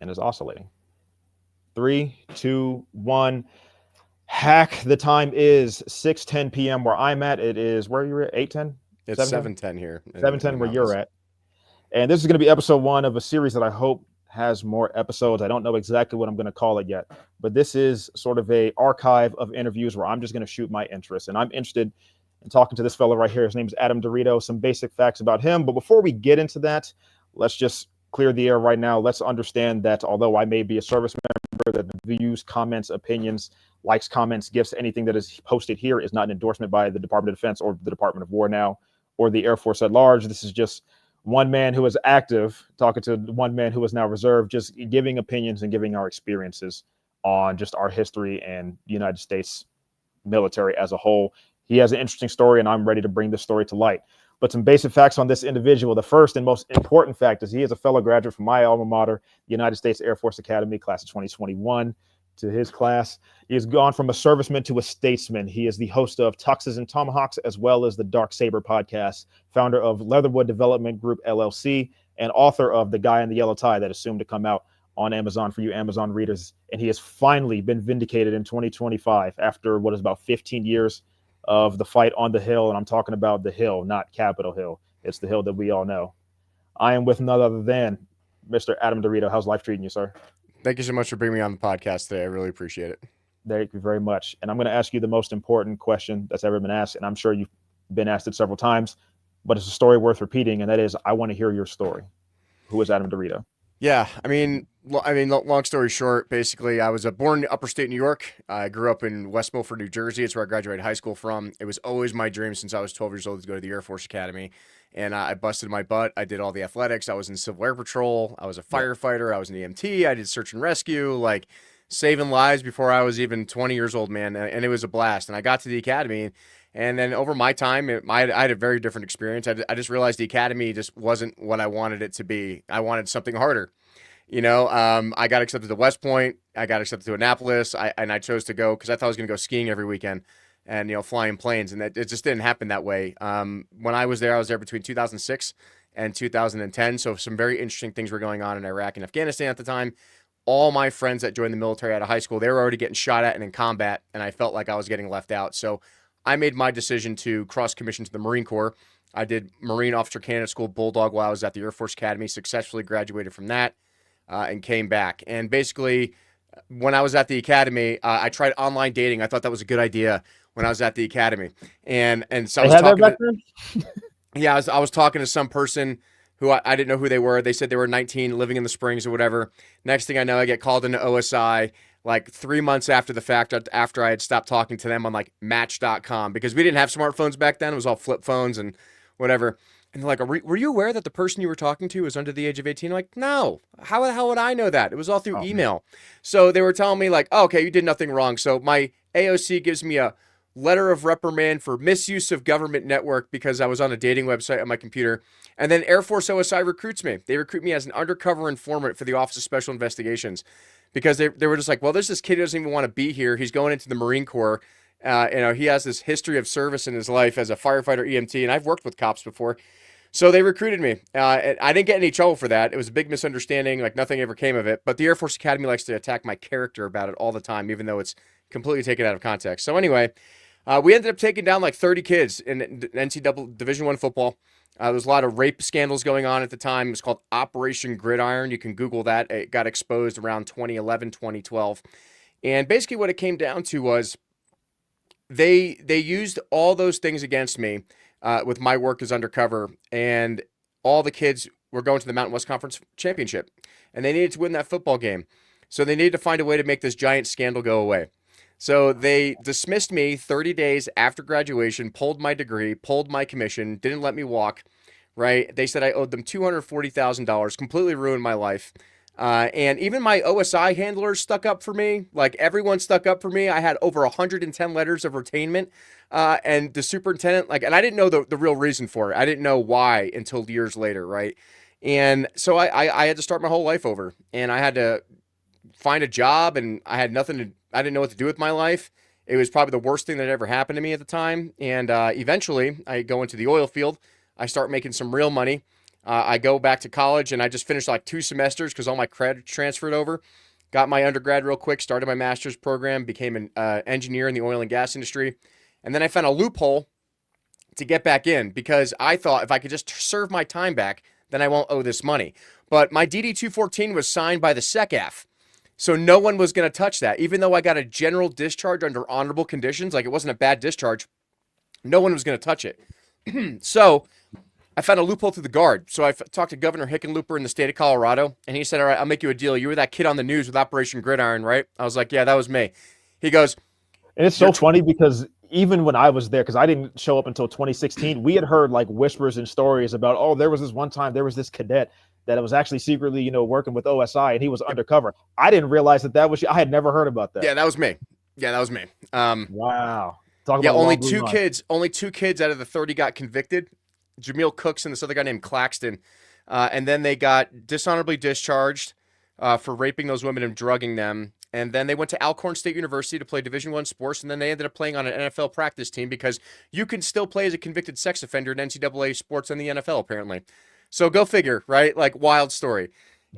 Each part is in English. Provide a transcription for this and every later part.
and is oscillating. 3, 2, 1. Hack. The time is 6:10 p.m. where I'm at. It is, where you're at? 8:10? It's 7:10 here. 7:10 where you're at. And this is going to be episode 1 of a series that I hope has more episodes. I don't know exactly what I'm going to call it yet, but this is sort of a archive of interviews where I'm just going to shoot my interest. And I'm interested in talking to this fellow right here. His name is Adam DeRito. Some basic facts about him. But before we get into that, let's just clear the air right now. Let's understand that although I may be a service member, that the views, comments, opinions, likes, comments, gifts, anything that is posted here is not an endorsement by the Department of Defense or the Department of War now or the Air Force at large. This is just one man who is active talking to one man who is now reserved, just giving opinions and giving our experiences on just our history and the United States military as a whole. He has an interesting story, and I'm ready to bring this story to light. But some basic facts on this individual. The first and most important fact is he is a fellow graduate from my alma mater, the United States Air Force Academy, class of 2021. To his class, he has gone from a serviceman to a statesman. He is the host of Tuxes Tomahawks, as well as the Saber Podcast, founder of Leatherwood Development Group, LLC, and author of The Guy in the Yellow Tie that is soon to come out on Amazon for you Amazon readers. And he has finally been vindicated in 2025 after what is about 15 years of the fight on the Hill. And I'm talking about the Hill, not Capitol Hill. It's the Hill that we all know. I am with none other than Mr. Adam DeRito. How's life treating you, sir? Thank you so much for bringing me on the podcast today. I really appreciate it. Thank you very much. And I'm going to ask you the most important question that's ever been asked. And I'm sure you've been asked it several times, but it's a story worth repeating. And that is, I want to hear your story. Who is Adam DeRito? Yeah. I mean, long story short, basically, I was born in upper state New York. I grew up in West Milford, New Jersey. It's where I graduated high school from. It was always my dream since I was 12 years old to go to the Air Force Academy. And I busted my butt. I did all the athletics. I was in Civil Air Patrol. I was a firefighter. I was an EMT. I did search and rescue, like saving lives before I was even 20 years old, man. And it was a blast. And I got to the academy. And then over my time, I had a very different experience. I just realized the academy just wasn't what I wanted it to be. I wanted something harder. You know, I got accepted to West Point. I got accepted to Annapolis. And I chose to go because I thought I was going to go skiing every weekend. And, you know, flying planes. And it just didn't happen that way. When I was there between 2006 and 2010. So some very interesting things were going on in Iraq and Afghanistan at the time. All my friends that joined the military out of high school, they were already getting shot at and in combat. And I felt like I was getting left out. So I made my decision to cross commission to the Marine Corps. I did Marine Officer Candidate School Bulldog while I was at the Air Force Academy, successfully graduated from that and came back. And basically, when I was at the academy, I tried online dating. I thought that was a good idea when I was at the academy. And so I was talking I was talking to some person who I didn't know who they were. They said they were 19, living in the Springs or whatever. Next thing I know, I get called into OSI like 3 months after the fact, after I had stopped talking to them on like Match.com, because we didn't have smartphones back then. It was all flip phones and whatever. And they're like, were you aware that the person you were talking to was under the age of 18? I'm like, no. How the hell would I know that? It was all through email. So they were telling me like, oh, okay, you did nothing wrong. So my AOC gives me a letter of reprimand for misuse of government network because I was on a dating website on my computer. And then Air Force OSI recruits me. They recruit me as an undercover informant for the Office of Special Investigations because they were just like, well, there's this kid who doesn't even want to be here. He's going into the Marine Corps. You know, he has this history of service in his life as a firefighter EMT, and I've worked with cops before. So they recruited me. I didn't get any trouble for that. It was a big misunderstanding. Like nothing ever came of it. But the Air Force Academy likes to attack my character about it all the time, even though it's completely taken out of context. So anyway, we ended up taking down like 30 kids in NCAA Division I football. There was a lot of rape scandals going on at the time. It was called Operation Gridiron. You can Google that. It got exposed around 2011, 2012. And basically what it came down to was they used all those things against me with my work as undercover. And all the kids were going to the Mountain West Conference Championship. And they needed to win that football game. So they needed to find a way to make this giant scandal go away. So they dismissed me 30 days after graduation, pulled my degree, pulled my commission, didn't let me walk, right? They said I owed them $240,000, completely ruined my life. And even my OSI handlers stuck up for me. Like everyone stuck up for me. I had over 110 letters of retainment. And the superintendent, and I didn't know the real reason for it. I didn't know why until years later, right? And so I had to start my whole life over. And I had to find a job, and I didn't know what to do with my life. It was probably the worst thing that ever happened to me at the time. And eventually, I go into the oil field. I start making some real money. I go back to college, and I just finished like 2 semesters because all my credit transferred over. Got my undergrad real quick, started my master's program, became an engineer in the oil and gas industry. And then I found a loophole to get back in because I thought if I could just serve my time back, then I won't owe this money. But my DD-214 was signed by the SecAF. So no one was going to touch that. Even though I got a general discharge under honorable conditions, like it wasn't a bad discharge, no one was going to touch it. So I found a loophole through the Guard. So I talked to Governor Hickenlooper in the state of Colorado, and he said, all right, I'll make you a deal. You were that kid on the news with Operation Gridiron, right? I was like, yeah, that was me. He goes... And it's so funny because even when I was there, because I didn't show up until 2016, we had heard like whispers and stories about, oh, there was this one time, there was this cadet that was actually secretly, working with OSI, and he was undercover. I didn't realize that was you. I had never heard about that. Yeah, that was me. Wow. Talk about only 2 kids. Only 2 kids out of the 30 got convicted. Jameel Cooks and this other guy named Claxton. And then they got dishonorably discharged for raping those women and drugging them. And then they went to Alcorn State University to play Division I sports, and then they ended up playing on an NFL practice team because you can still play as a convicted sex offender in NCAA sports and the NFL, apparently. So go figure, right? Like, wild story.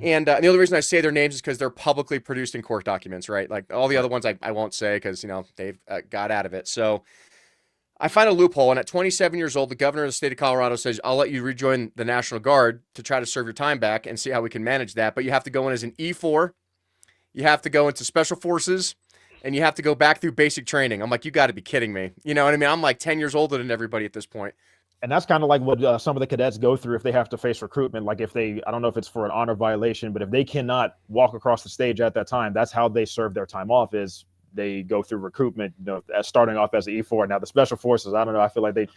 And the only reason I say their names is because they're publicly produced in court documents, right? Like, all the other ones I won't say because, they've got out of it. So I find a loophole, and at 27 years old, the governor of the state of Colorado says, I'll let you rejoin the National Guard to try to serve your time back and see how we can manage that. But you have to go in as an E4. You have to go into special forces, and you have to go back through basic training. I'm like, you got to be kidding me. You know what I mean? I'm like 10 years older than everybody at this point. And that's kind of like what some of the cadets go through if they have to face recruitment. Like I don't know if it's for an honor violation, but if they cannot walk across the stage at that time, that's how they serve their time off is they go through recruitment, as starting off as an E4. Now the special forces, I don't know. I feel like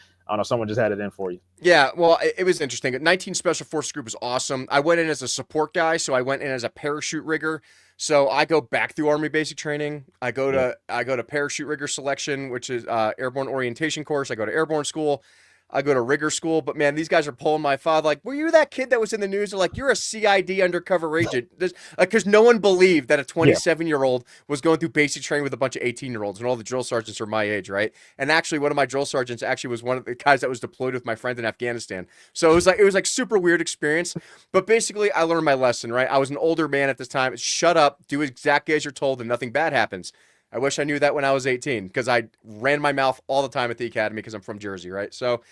someone just had it in for you. Yeah, well, it was interesting. 19 Special Forces Group was awesome. I went in as a support guy, so I went in as a parachute rigger. So I go back through Army basic training. I go to parachute rigger selection, which is airborne orientation course. I go to airborne school. I go to rigger school. But man, these guys are pulling my father. Like, were you that kid that was in the news? They're like, you're a CID undercover agent. Because no one believed that a 27-year-old was going through basic training with a bunch of 18-year-olds, and all the drill sergeants are my age, right? And actually, one of my drill sergeants was one of the guys that was deployed with my friend in Afghanistan. So it was like super weird experience. But basically, I learned my lesson, right? I was an older man at this time. Shut up, do exactly as you're told, and nothing bad happens. I wish I knew that when I was 18 because I ran my mouth all the time at the academy because I'm from Jersey, right? So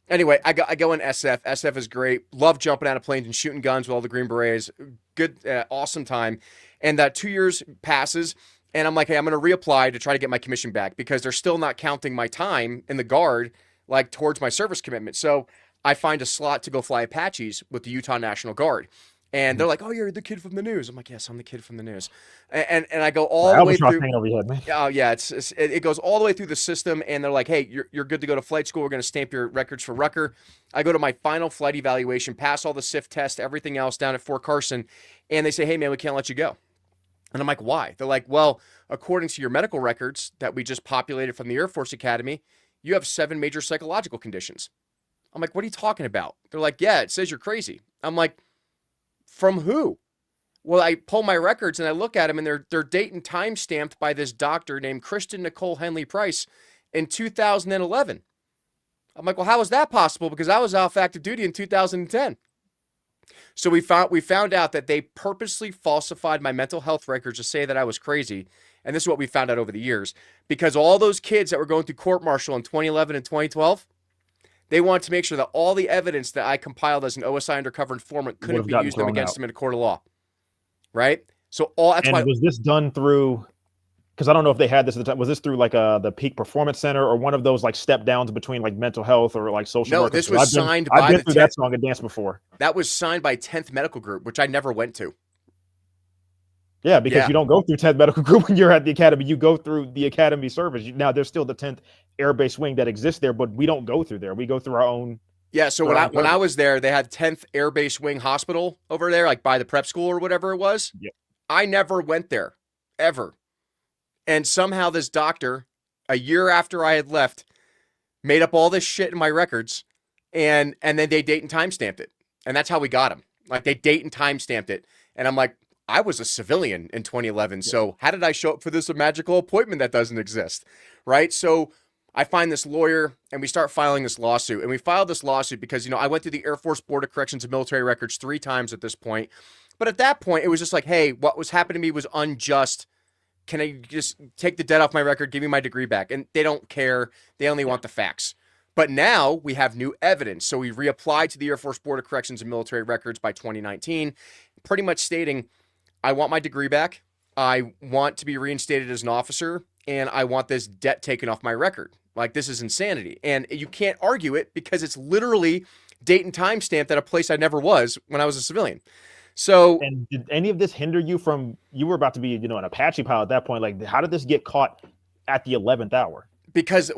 Anyway, I go in SF. SF is great. Love jumping out of planes and shooting guns with all the Green Berets. Good, awesome time. And that 2 years passes, and I'm like, hey, I'm going to reapply to try to get my commission back because they're still not counting my time in the Guard like towards my service commitment. So I find a slot to go fly Apaches with the Utah National Guard. And they're like, oh, you're the kid from the news. I'm like, yes, I'm the kid from the news. And I go all the way through. Over your head, man. Oh, yeah. It goes all the way through the system. And they're like, hey, you're good to go to flight school. We're going to stamp your records for Rucker. I go to my final flight evaluation, pass all the SIF tests, everything else down at Fort Carson. And they say, hey, man, we can't let you go. And I'm like, why? They're like, well, according to your medical records that we just populated from the Air Force Academy, you have 7 major psychological conditions. I'm like, what are you talking about? They're like, yeah, it says you're crazy. I'm like, from who? Well, I pull my records and I look at them, and they're date and time stamped by this doctor named Kristen Nicole Henley Price in 2011. I'm like, well, how is that possible? Because I was off active duty in 2010. So we found out that they purposely falsified my mental health records to say that I was crazy. And this is what we found out over the years. Because all those kids that were going through court-martial in 2011 and 2012, they wanted to make sure that all the evidence that I compiled as an OSI undercover informant couldn't be used against them in a court of law. Right? So was this done through, because I don't know if they had this at the time, was this through like the Peak Performance Center or one of those like step downs between like mental health or like social work? No, this was signed by I've been through that song and dance before. That was signed by 10th Medical Group, which I never went to. Yeah, because you don't go through 10th Medical Group when you're at the academy. You go through the academy service. Now, there's still the 10th Air Base Wing that exists there, but we don't go through there. We go through our own. Yeah, so when I was there, they had 10th Air Base Wing Hospital over there, like by the prep school or whatever it was. Yeah. I never went there, ever. And somehow this doctor, a year after I had left, made up all this shit in my records, and then they date and time stamped it. And that's how we got him. Like, they date and time stamped it. And I'm like, I was a civilian in 2011, so how did I show up for this magical appointment that doesn't exist, right? So I find this lawyer and we start filing this lawsuit. And we filed this lawsuit because, I went through the Air Force Board of Corrections and Military Records 3 times at this point. But at that point, it was just like, hey, what was happening to me was unjust. Can I just take the debt off my record, give me my degree back? And they don't care. They only want the facts. But now we have new evidence. So we reapplied to the Air Force Board of Corrections and Military Records by 2019, pretty much stating, I want my degree back. I want to be reinstated as an officer, and I want this debt taken off my record. Like, this is insanity. And you can't argue it because it's literally date and time stamped at a place I never was when I was a civilian. So, and did any of this hinder you from, you were about to be, an Apache pilot at that point. Like, how did this get caught at the 11th hour? Because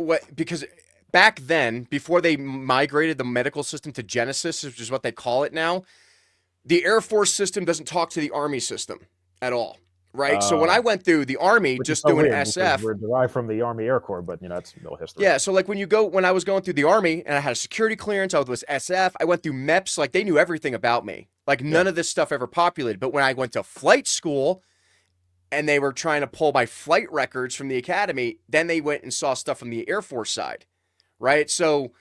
back then, before they migrated the medical system to Genesis, which is what they call it now, the Air Force system doesn't talk to the Army system at all. Right. So when I went through the Army, just doing SF, we're derived from the Army Air Corps, but that's no history. Yeah. So like when I was going through the Army and I had a security clearance, I was SF, I went through MEPS, like they knew everything about me. Like none of this stuff ever populated. But when I went to flight school and they were trying to pull my flight records from the academy, then they went and saw stuff from the Air Force side. Right. So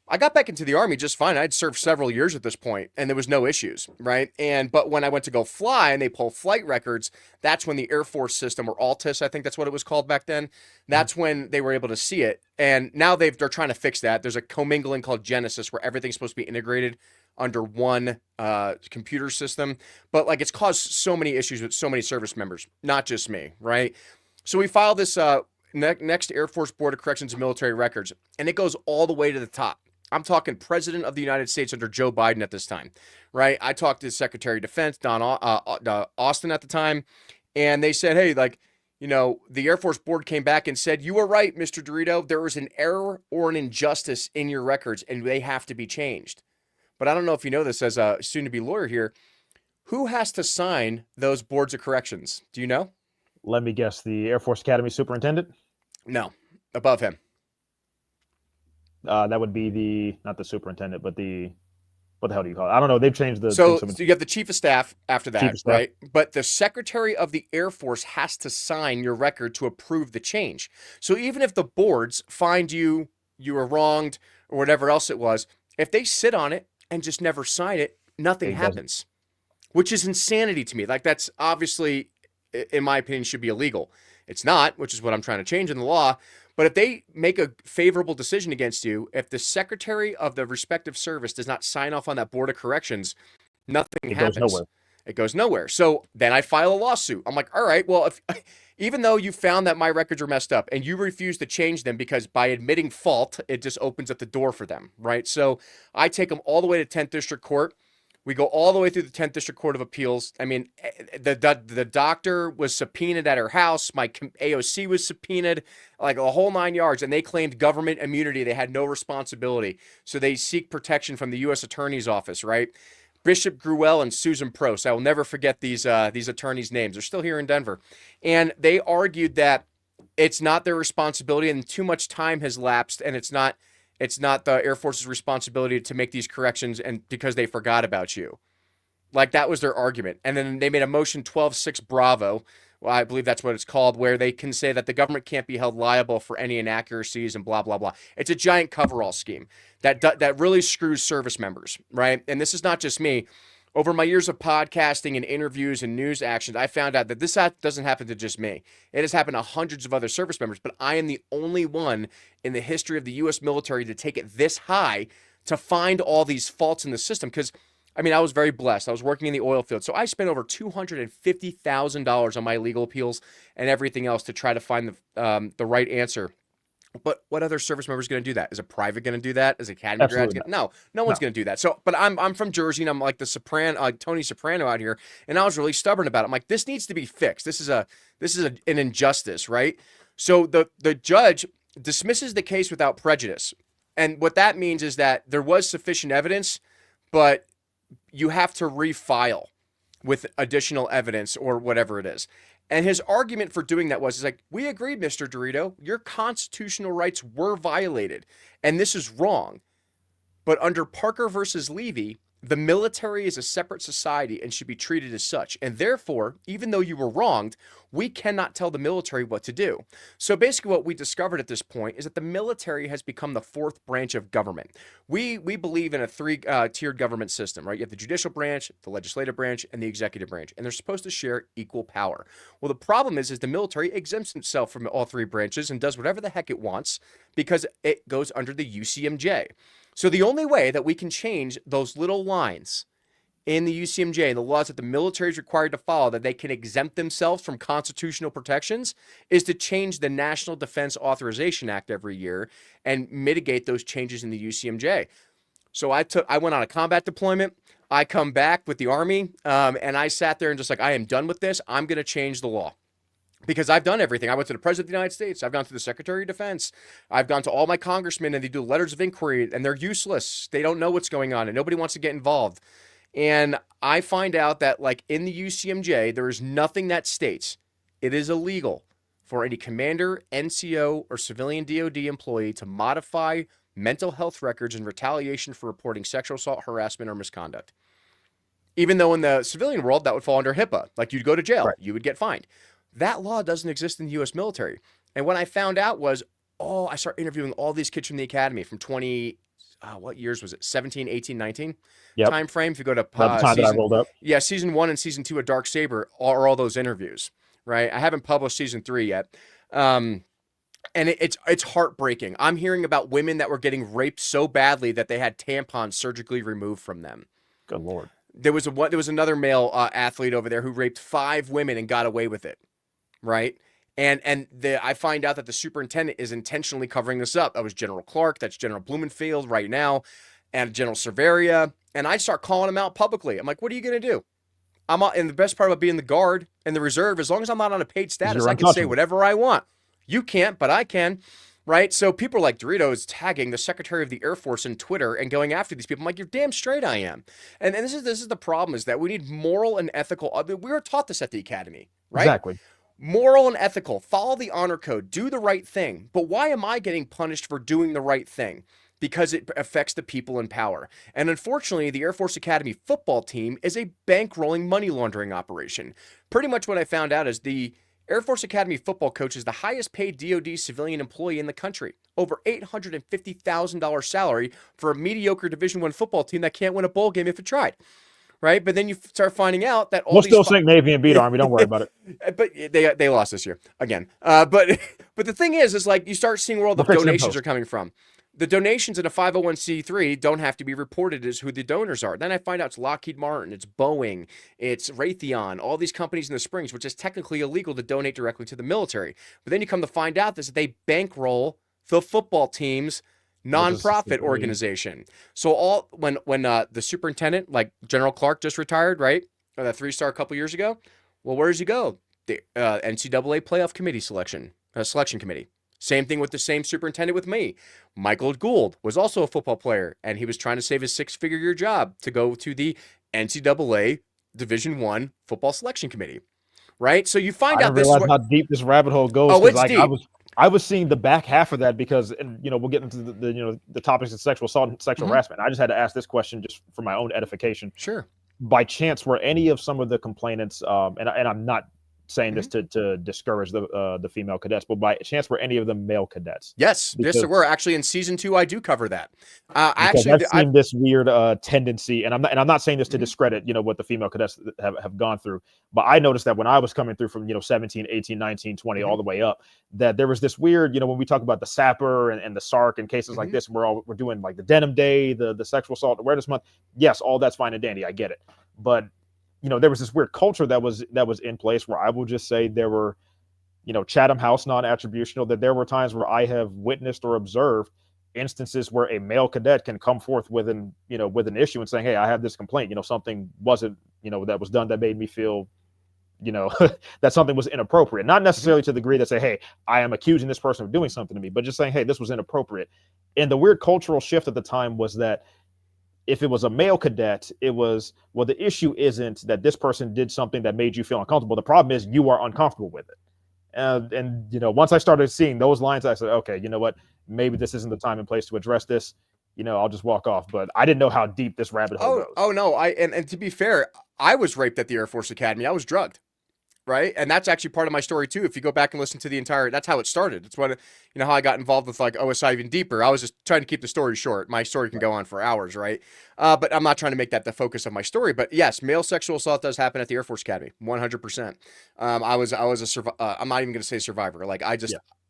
I got back into the Army just fine. I'd served several years at this point and there was no issues, right? But when I went to go fly and they pull flight records, that's when the Air Force system, or ALTIS, I think that's what it was called back then, that's when they were able to see it. And now they're trying to fix that. There's a commingling called Genesis where everything's supposed to be integrated under one computer system. But like it's caused so many issues with so many service members, not just me, right? So we filed this next Air Force Board of Corrections and Military Records, and it goes all the way to the top. I'm talking President of the United States under Joe Biden at this time, right? I talked to Secretary of Defense, Don Austin at the time, and they said, hey, the Air Force Board came back and said, you were right, Mr. DeRito. There was an error or an injustice in your records, and they have to be changed. But I don't know if you know this as a soon-to-be lawyer here. Who has to sign those boards of corrections? Do you know? Let me guess, the Air Force Academy superintendent? No, above him. That would be not the superintendent, but what the hell do you call it? I don't know. They've changed the. So you have the chief of staff after that, right? But the secretary of the Air Force has to sign your record to approve the change. So even if the boards find you were wronged or whatever else it was, if they sit on it and just never sign it, nothing happens, which is insanity to me. Like that's obviously, in my opinion, should be illegal. It's not, which is what I'm trying to change in the law. But if they make a favorable decision against you, if the secretary of the respective service does not sign off on that board of corrections, nothing happens. Goes nowhere. It goes nowhere. So then I file a lawsuit. I'm like, all right, well, even though you found that my records are messed up and you refuse to change them because by admitting fault, it just opens up the door for them, right? So I take them all the way to 10th District Court. We go all the way through the 10th District Court of Appeals. I mean, the doctor was subpoenaed at her house. My AOC was subpoenaed, like a whole 9 yards, and they claimed government immunity. They had no responsibility. So they seek protection from the U.S. Attorney's Office, right? Bishop Gruelle and Susan Prost. I will never forget these attorneys' names. They're still here in Denver. And they argued that it's not their responsibility and too much time has lapsed, and it's not the Air Force's responsibility to make these corrections and because they forgot about you. Like that was their argument. And then they made a motion 12-6 Bravo. Well, I believe that's what it's called, where they can say that the government can't be held liable for any inaccuracies and blah, blah, blah. It's a giant coverall scheme that really screws service members, right? And this is not just me. Over my years of podcasting and interviews and news actions, I found out that this doesn't happen to just me. It has happened to hundreds of other service members, but I am the only one in the history of the U.S. military to take it this high to find all these faults in the system. Because, I mean, I was very blessed. I was working in the oil field, so I spent over $250,000 on my legal appeals and everything else to try to find the right answer. But what other service member is going to do that? Is a private going to do that? Is a academy graduate? No one's going to do that. So, but I'm from Jersey, and I'm like Tony Soprano out here, and I was really stubborn about it. I'm like, this needs to be fixed. This is an injustice, right? So the judge dismisses the case without prejudice, and what that means is that there was sufficient evidence, but you have to refile with additional evidence or whatever it is. And his argument for doing that was, we agree, Mr. DeRito, your constitutional rights were violated, and this is wrong. But under Parker versus Levy, The military is a separate society and should be treated as such. And therefore, even though you were wronged, we cannot tell the military what to do. So basically what we discovered at this point is that the military has become the fourth branch of government. We believe in a three-tiered government system, right? You have the judicial branch, the legislative branch, and the executive branch, and they're supposed to share equal power. Well, the problem is the military exempts itself from all three branches and does whatever the heck it wants because it goes under the UCMJ. So the only way that we can change those little lines in the UCMJ and the laws that the military is required to follow, that they can exempt themselves from constitutional protections, is to change the National Defense Authorization Act every year and mitigate those changes in the UCMJ. So I went on a combat deployment. I come back with the Army, and I sat there and just like, I am done with this. I'm going to change the law. Because I've done everything. I went to the President of the United States. I've gone to the Secretary of Defense. I've gone to all my congressmen, and they do letters of inquiry, and they're useless. They don't know what's going on, and nobody wants to get involved. And I find out that, like, in the UCMJ, there is nothing that states it is illegal for any commander, NCO, or civilian DOD employee to modify mental health records in retaliation for reporting sexual assault, harassment, or misconduct. Even though in the civilian world, that would fall under HIPAA. Like, you'd go to jail. Right. You would get fined. That law doesn't exist in the U.S. military. And what I found out was, I started interviewing all these kids from the academy from what years was it? 17, 18, 19 time frame. If you go to the time that I rolled up. Yeah, season 1 and season 2 of Dark Saber are all those interviews, right? I haven't published season 3 yet. And it's heartbreaking. I'm hearing about women that were getting raped so badly that they had tampons surgically removed from them. Good Lord. There was another male athlete over there who raped 5 women and got away with it. Right. And I find out that the superintendent is intentionally covering this up. That was General Clark. That's General Blumenfield right now. And General Cerveria. And I start calling him out publicly. I'm like, what are you going to do? And the best part about being the guard and the reserve, as long as I'm not on a paid status, I can say whatever I want. You can't, but I can. Right. So people like DeRito is tagging the Secretary of the Air Force in Twitter and going after these people. I'm like, you're damn straight I am. And this is the problem, is that we need moral and ethical. I mean, we were taught this at the academy. Right. Exactly. Moral and ethical, follow the honor code, do the right thing. But why am I getting punished for doing the right thing? Because it affects the people in power. And unfortunately, the Air Force Academy football team is a bankrolling money laundering operation. Pretty much what I found out is the Air Force Academy football coach is the highest paid DoD civilian employee in the country. Over $850,000 salary for a mediocre Division I football team that can't win a bowl game if it tried. Right, but then you start finding out that we'll still sink Navy and beat Army. Don't worry about it. But they lost this year again. But the thing is like you start seeing where all the donations are coming from. The donations in a 501c3 don't have to be reported as who the donors are. Then I find out it's Lockheed Martin, it's Boeing, it's Raytheon, all these companies in the Springs, which is technically illegal to donate directly to the military. But then you come to find out that they bankroll the football teams. Nonprofit organization. So when the superintendent, like General Clark, just retired, right? Or that 3-star a couple years ago. Well, where does he go? The NCAA playoff committee selection committee. Same thing with the same superintendent with me. Michael Gould was also a football player, and he was trying to save his 6-figure-year job to go to the NCAA Division I football selection committee. Right? So you find out this. I realize how deep this rabbit hole goes. Oh, it's deep. I was seeing the back half of that because, we'll get into the topics of sexual assault and sexual harassment. I just had to ask this question just for my own edification. Sure. By chance, were any of some of the complainants, and I'm not saying this to discourage the female cadets, but by chance were any of them male cadets? Yes, there were. Actually, in season 2, I do cover that. I've seen this weird tendency, and I'm not saying this to discredit what the female cadets have gone through, but I noticed that when I was coming through from 17, 18, 19, 20 all the way up, that there was this weird when we talk about the Saber and the SARC and cases like this, we're doing like the Denim Day, the Sexual Assault Awareness Month. Yes, all that's fine and dandy. I get it, but there was this weird culture that was in place where I will just say there were, Chatham House non-attributional, that there were times where I have witnessed or observed instances where a male cadet can come forth with an issue and saying, hey, I have this complaint, something wasn't, that was done that made me feel, that something was inappropriate. Not necessarily to the degree that say, hey, I am accusing this person of doing something to me, but just saying, hey, this was inappropriate. And the weird cultural shift at the time was that if it was a male cadet, it was, well, the issue isn't that this person did something that made you feel uncomfortable. The problem is you are uncomfortable with it. And once I started seeing those lines, I said, okay, you know what? Maybe this isn't the time and place to address this. I'll just walk off. But I didn't know how deep this rabbit hole goes. Oh no. And to be fair, I was raped at the Air Force Academy. I was drugged. Right. And that's actually part of my story too. If you go back and listen to that's how it started. It's what, how I got involved with like OSI even deeper. I was just trying to keep the story short. My story can go on for hours. Right. But I'm not trying to make that the focus of my story, but yes, male sexual assault does happen at the Air Force Academy. 100%. I was I'm not even going to say survivor. Like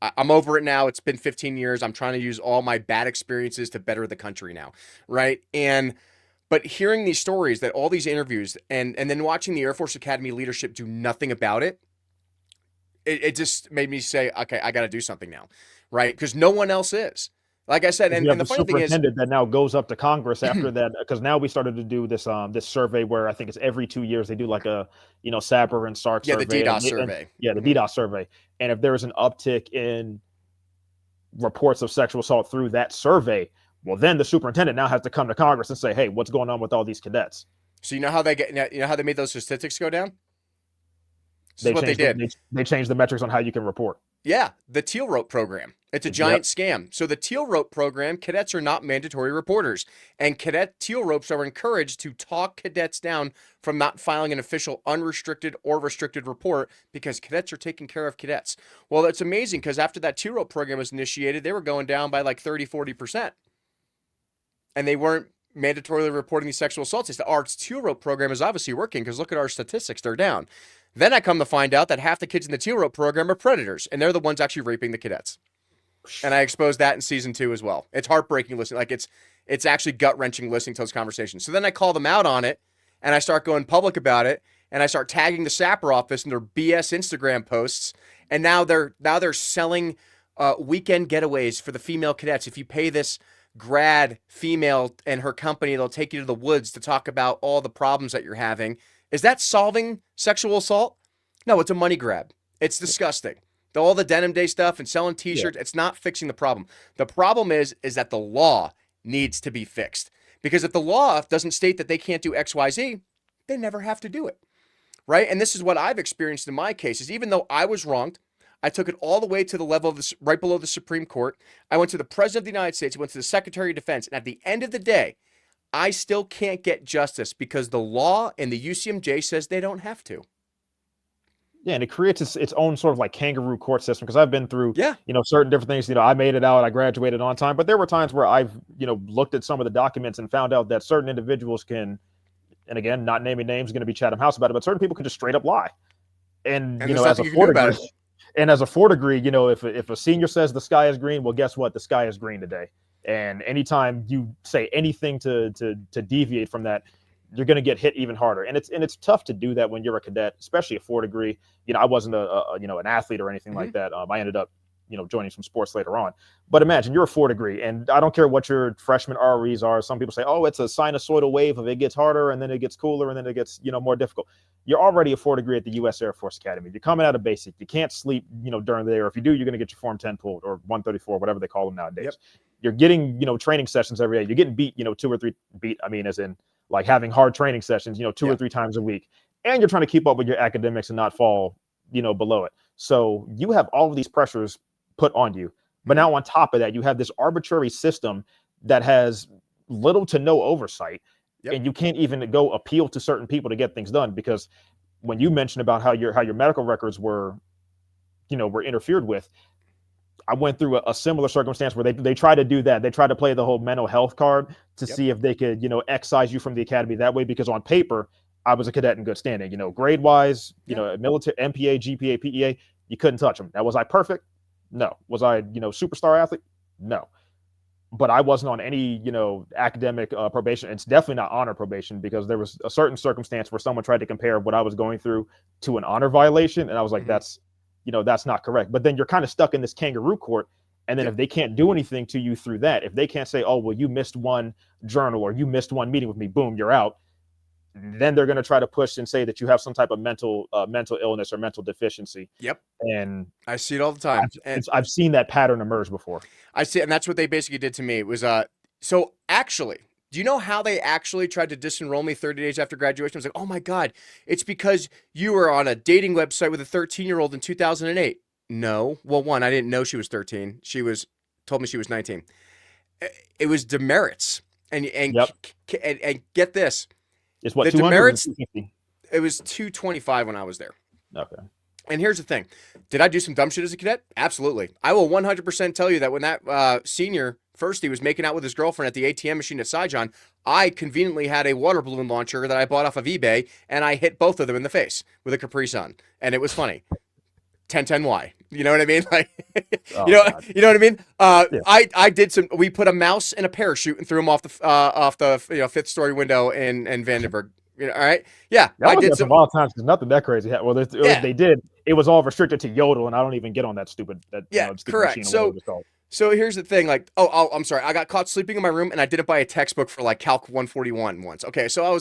I'm over it now. It's been 15 years. I'm trying to use all my bad experiences to better the country now. Right. But hearing these stories, that all these interviews, and then watching the Air Force Academy leadership do nothing about it, it just made me say, okay, I got to do something now, right? Because no one else is. Like I said, and the funny thing is, that now goes up to Congress after that, because now we started to do this this survey where I think it's every 2 years they do like a Saber and Sark survey. The DDoS survey. The DDoS survey. And if there is an uptick in reports of sexual assault through that survey, well, then the superintendent now has to come to Congress and say, hey, what's going on with all these cadets? So how they made those statistics go down? This is what they did. They changed the metrics on how you can report. Yeah, the Teal Rope program. It's a giant scam. So the Teal Rope program, cadets are not mandatory reporters. And cadet Teal Ropes are encouraged to talk cadets down from not filing an official unrestricted or restricted report because cadets are taking care of cadets. Well, it's amazing because after that Teal Rope program was initiated, they were going down by like 30-40%. And they weren't mandatorily reporting these sexual assaults. Our Teal Rope program is obviously working because look at our statistics. They're down. Then I come to find out that half the kids in the Teal Rope program are predators, and they're the ones actually raping the cadets. And I exposed that in season 2 as well. It's heartbreaking listening. Like it's actually gut-wrenching listening to those conversations. So then I call them out on it, and I start going public about it, and I start tagging the Saber office in their BS Instagram posts, and now they're selling weekend getaways for the female cadets. If you pay this grad female and her company, they'll take you to the woods to talk about all the problems that you're having. Is that solving sexual assault? No, it's a money grab. It's disgusting. All the Denim Day stuff and selling t-shirts, it's not fixing the problem. The problem is that the law needs to be fixed. Because if the law doesn't state that they can't do XYZ, they never have to do it. Right? And this is what I've experienced in my cases. Even though I was wronged, I took it all the way to the level of right below the Supreme Court. I went to the President of the United States. I went to the Secretary of Defense. And at the end of the day, I still can't get justice because the law and the UCMJ says they don't have to. Yeah, and it creates its own sort of like kangaroo court system because I've been through, yeah, certain different things. I made it out, I graduated on time, but there were times where I've, looked at some of the documents and found out that certain individuals can, and again, not naming names, going to be Chatham House about it, but certain people can just straight up lie. And as a 4 degree, and as a 4 degree, if a senior says the sky is green, well, guess what? The sky is green today. And anytime you say anything to deviate from that, you're going to get hit even harder. And it's tough to do that when you're a cadet, especially a 4 degree. I wasn't an athlete or anything like that. I ended up, joining some sports later on. But imagine you're a 4 degree, and I don't care what your freshman ROEs are. Some people say, oh, it's a sinusoidal wave of it gets harder and then it gets cooler and then it gets, more difficult. You're already a 4 degree at the U.S. Air Force Academy. You're coming out of basic. You can't sleep, during the day, or if you do, you're going to get your Form 10 pulled or 134, whatever they call them nowadays. Yep. You're getting, training sessions every day. You're getting beat, 2 or 3 beat. I mean, as in like having hard training sessions, 2 or 3 times a week. And you're trying to keep up with your academics and not fall, below it. So you have all of these pressures put on you. But now on top of that, you have this arbitrary system that has little to no oversight. Yep. And you can't even go appeal to certain people to get things done, because when you mentioned about how your medical records were interfered with, I went through a similar circumstance where they try to do that. They try to play the whole mental health card to see if they could, excise you from the academy that way, because on paper, I was a cadet in good standing, grade wise, military, MPA, GPA, PEA, you couldn't touch them. Now, was I perfect? No. Was I, superstar athlete? No. But I wasn't on any, academic probation. It's definitely not honor probation, because there was a certain circumstance where someone tried to compare what I was going through to an honor violation. And I was like, that's not correct. But then you're kind of stuck in this kangaroo court. And then if they can't do anything to you through that, if they can't say, oh, well, you missed one journal or you missed one meeting with me, boom, you're out. Then they're going to try to push and say that you have some type of mental illness or mental deficiency. Yep. And I see it all the time. I've seen that pattern emerge before. I see it, and that's what they basically did to me. It was so actually, do you know how they actually tried to disenroll me 30 days after graduation? I was like, oh my God, it's because you were on a dating website with a 13-year-old in 2008. No. Well, one, I didn't know she was 13. She told me she was 19. It was demerits. And Yep. and get this. It's what, The 200 or demerits, 250? it was 225 when I was there. Okay. And here's the thing. Did I do some dumb shit as a cadet? Absolutely. I will 100% tell you that when that senior firstie was making out with his girlfriend at the ATM machine at Saigon, I conveniently had a water balloon launcher that I bought off of eBay, and I hit both of them in the face with a Capri Sun. And it was funny. 1010Y. You know what I mean? Like, Oh, you know God. what I mean? Yeah. I did some. We put a mouse in a parachute and threw him off the 5th story window in Vandenberg. You know, all right. Yeah, That I was did some wild times because nothing that crazy happened. Well, Yeah. they did. It was all restricted to Yodel, and I don't even get on that stupid. Yeah, stupid correct. machine or whatever it's called. So here's the thing, like, I'm sorry, I got caught sleeping in my room, and I did it by a textbook for like Calc 141 once. Okay, so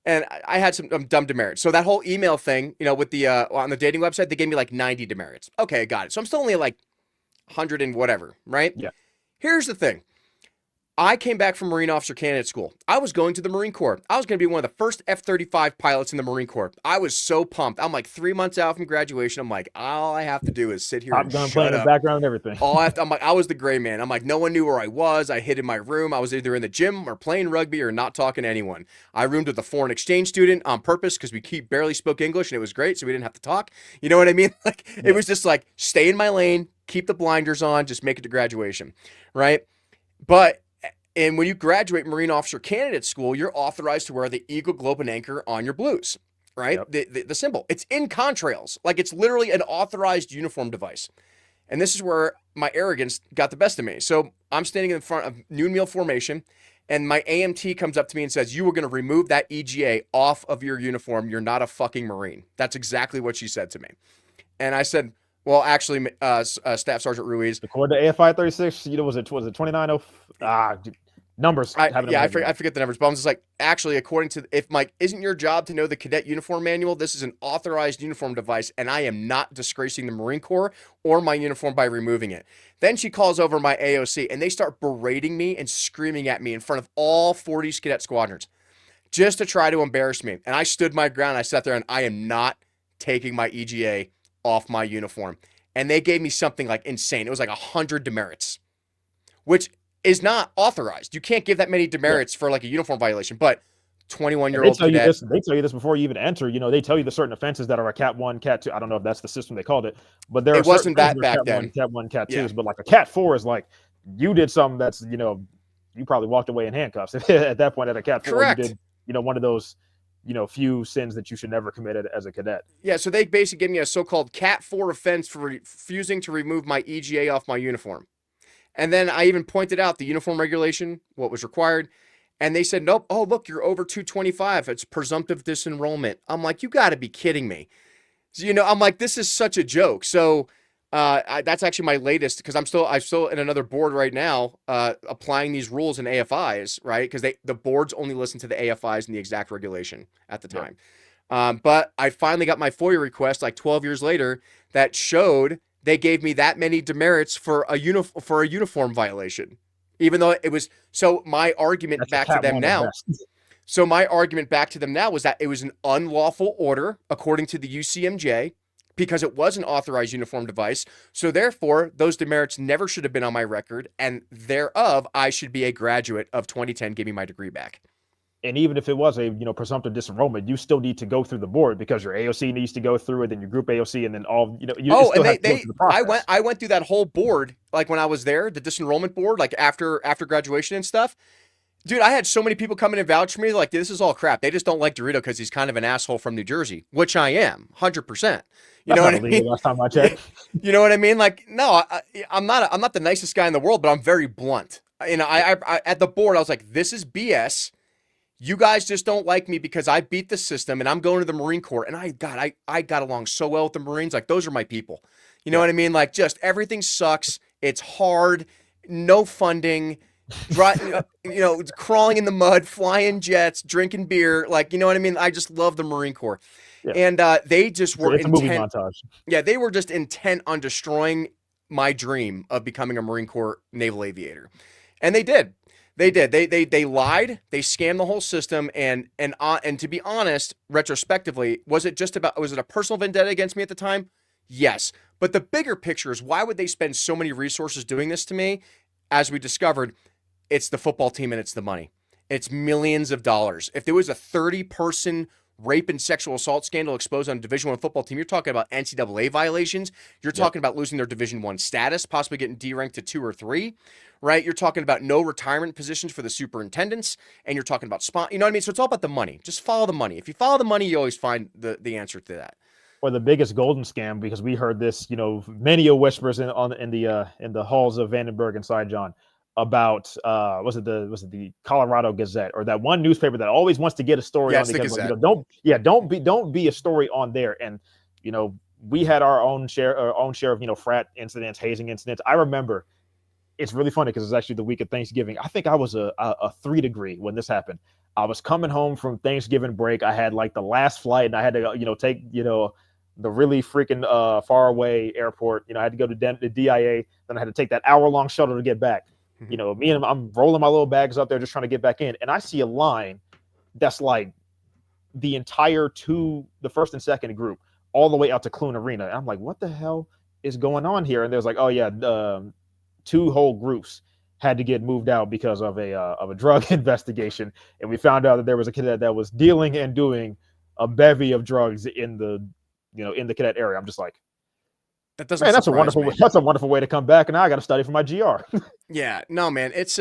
I had some dumb demerits. So that whole email thing, with the on the dating website, they gave me like 90 demerits. Okay, I got it. So I'm still only like 100 and whatever, right? Yeah. Here's the thing. I came back from Marine Officer Candidate School. I was going to the Marine Corps. I was going to be one of the first F-35 pilots in the Marine Corps. I was so pumped. I'm like 3 months out from graduation. I'm like, all I have to do is sit here Top and gun shut playing in up. the background and everything. I'm like, I was the gray man. I'm like, no one knew where I was. I hid in my room. I was either in the gym or playing rugby or not talking to anyone. I roomed with a foreign exchange student on purpose because we barely spoke English and it was great, so we didn't have to talk. You know what I mean? Like, it was just like, stay in my lane, keep the blinders on, just make it to graduation, right? And when you graduate Marine Officer Candidate School, you're authorized to wear the Eagle, Globe, and Anchor on your blues, right? Yep. The symbol. It's in contrails. Like, it's literally an authorized uniform device. And this is where my arrogance got the best of me. So I'm standing in front of noon meal formation, and my AMT comes up to me and says, you were going to remove that EGA off of your uniform. You're not a fucking Marine. That's exactly what she said to me. And I said, well, actually, Staff Sergeant Ruiz. According to AFI 36, was it 29? Numbers. I forget the numbers, but I'm just like, actually, according to, isn't your job to know the cadet uniform manual? This is an authorized uniform device, and I am not disgracing the Marine Corps or my uniform by removing it. Then she calls over my AOC, and they start berating me and screaming at me in front of all 40 cadet squadrons just to try to embarrass me. And I stood my ground. I sat there, and I am not taking my EGA off my uniform. And they gave me something like insane. It was like 100 demerits, which is not authorized. You can't give that many demerits for like a uniform violation, but 21-year-old cadet. They tell you this before you even enter. They tell you the certain offenses that are a Cat 1, Cat 2. I don't know if that's the system they called it, but there It wasn't that back Cat then. 1, Cat 2s, Yeah. but like a Cat 4 is like, you did something that's, you probably walked away in handcuffs. At that point, at a Cat 4, Correct. you did, one of those, few sins that you should never commit as a cadet. Yeah, so they basically gave me a so-called Cat 4 offense for refusing to remove my EGA off my uniform. And then I even pointed out the uniform regulation, what was required. And they said, nope. Oh, look, you're over 225. It's presumptive disenrollment. I'm like, you got to be kidding me. So, I'm like, this is such a joke. So that's actually my latest, because I'm still in another board right now applying these rules in AFIs, right? Because the boards only listen to the AFIs and the exact regulation at the time. Yeah. But I finally got my FOIA request like 12 years later that showed they gave me that many demerits for a uniform violation, even though it was. So my argument back to them now. So my argument back to them now was that it was an unlawful order according to the UCMJ because it was an authorized uniform device. So therefore, those demerits never should have been on my record, and thereof, I should be a graduate of 2010. Give me my degree back. And even if it was a presumptive disenrollment, you still need to go through the board because your AOC needs to go through it, then your group AOC, and then all you still have to go through the process. I went through that whole board like when I was there, the disenrollment board, like after graduation and stuff. Dude, I had so many people come in and vouch for me, like, this is all crap. They just don't like DeRito because he's kind of an asshole from New Jersey, which I am, 100%. You know what I mean? Last time I checked. You know what I mean? Like, no, I'm not the nicest guy in the world, but I'm very blunt. I at the board, I was like, this is BS. You guys just don't like me because I beat the system and I'm going to the Marine Corps. And I got along so well with the Marines. Like, those are my people. You know what I mean? Like, just everything sucks. It's hard. No funding. Crawling in the mud, flying jets, drinking beer. Like, you know what I mean? I just love the Marine Corps. Yeah. And they just were intent. Movie montage. Yeah, they were just intent on destroying my dream of becoming a Marine Corps naval aviator. And they did. They lied. They scammed the whole system. And to be honest, retrospectively, was it a personal vendetta against me at the time? Yes. But the bigger picture is, why would they spend so many resources doing this to me? As we discovered, it's the football team and it's the money. It's millions of dollars. If there was a 30-person rape and sexual assault scandal exposed on a Division I football team, you're talking about NCAA violations. You're talking about losing their Division I status, possibly getting deranked to 2 or 3, right? You're talking about no retirement positions for the superintendents, and you're talking about you know what I mean? So it's all about the money. Just follow the money. If you follow the money, you always find the answer to that. Or the biggest golden scam, because we heard this, many whispers in the halls of Vandenberg and Side John about was it the Colorado Gazette, or that one newspaper that always wants to get a story on, because don't be a story on there. And we had our own share of frat incidents, hazing incidents. I remember, it's really funny because it's actually the week of Thanksgiving. I think I was a 3 degree when this happened. I was coming home from Thanksgiving break. I had like the last flight, and I had to take the really freaking far away airport. I had to go to the DIA. Then I had to take that hour-long shuttle to get back. I'm rolling my little bags up there just trying to get back in. And I see a line that's like the entire the first and second group all the way out to Clune Arena. And I'm like, what the hell is going on here? And there's like, 2 whole groups had to get moved out because of a drug investigation. And we found out that there was a cadet that was dealing and doing a bevy of drugs in the cadet area. I'm just like, that's a wonderful way to come back, and now I got to study for my GR. Yeah, no, man. It's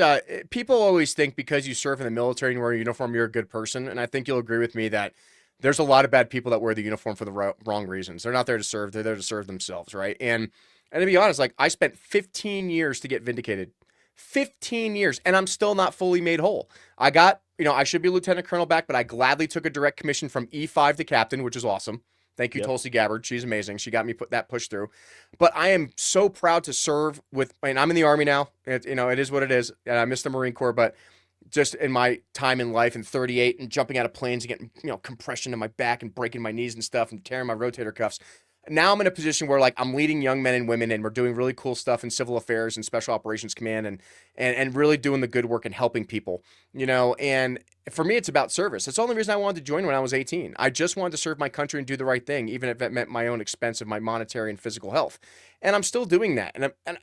people always think because you serve in the military and wear a uniform, you're a good person, and I think you'll agree with me that there's a lot of bad people that wear the uniform for the wrong reasons. They're not there to serve; they're there to serve themselves, right? And to be honest, like, I spent 15 years to get vindicated, 15 years, and I'm still not fully made whole. I got, I should be lieutenant colonel back, but I gladly took a direct commission from E5 to captain, which is awesome. Thank you, Tulsi Gabbard. She's amazing. She got me push through. But I am so proud to serve and I'm in the Army now. It is what it is. And I miss the Marine Corps, but just in my time in life in 38 and jumping out of planes and getting, compression in my back and breaking my knees and stuff and tearing my rotator cuffs. Now I'm in a position where, like, I'm leading young men and women, and we're doing really cool stuff in civil affairs and special operations command, and really doing the good work and helping people, and for me, it's about service. That's the only reason I wanted to join when I was 18. I just wanted to serve my country and do the right thing, even if it meant my own expense of my monetary and physical health. And I'm still doing that. And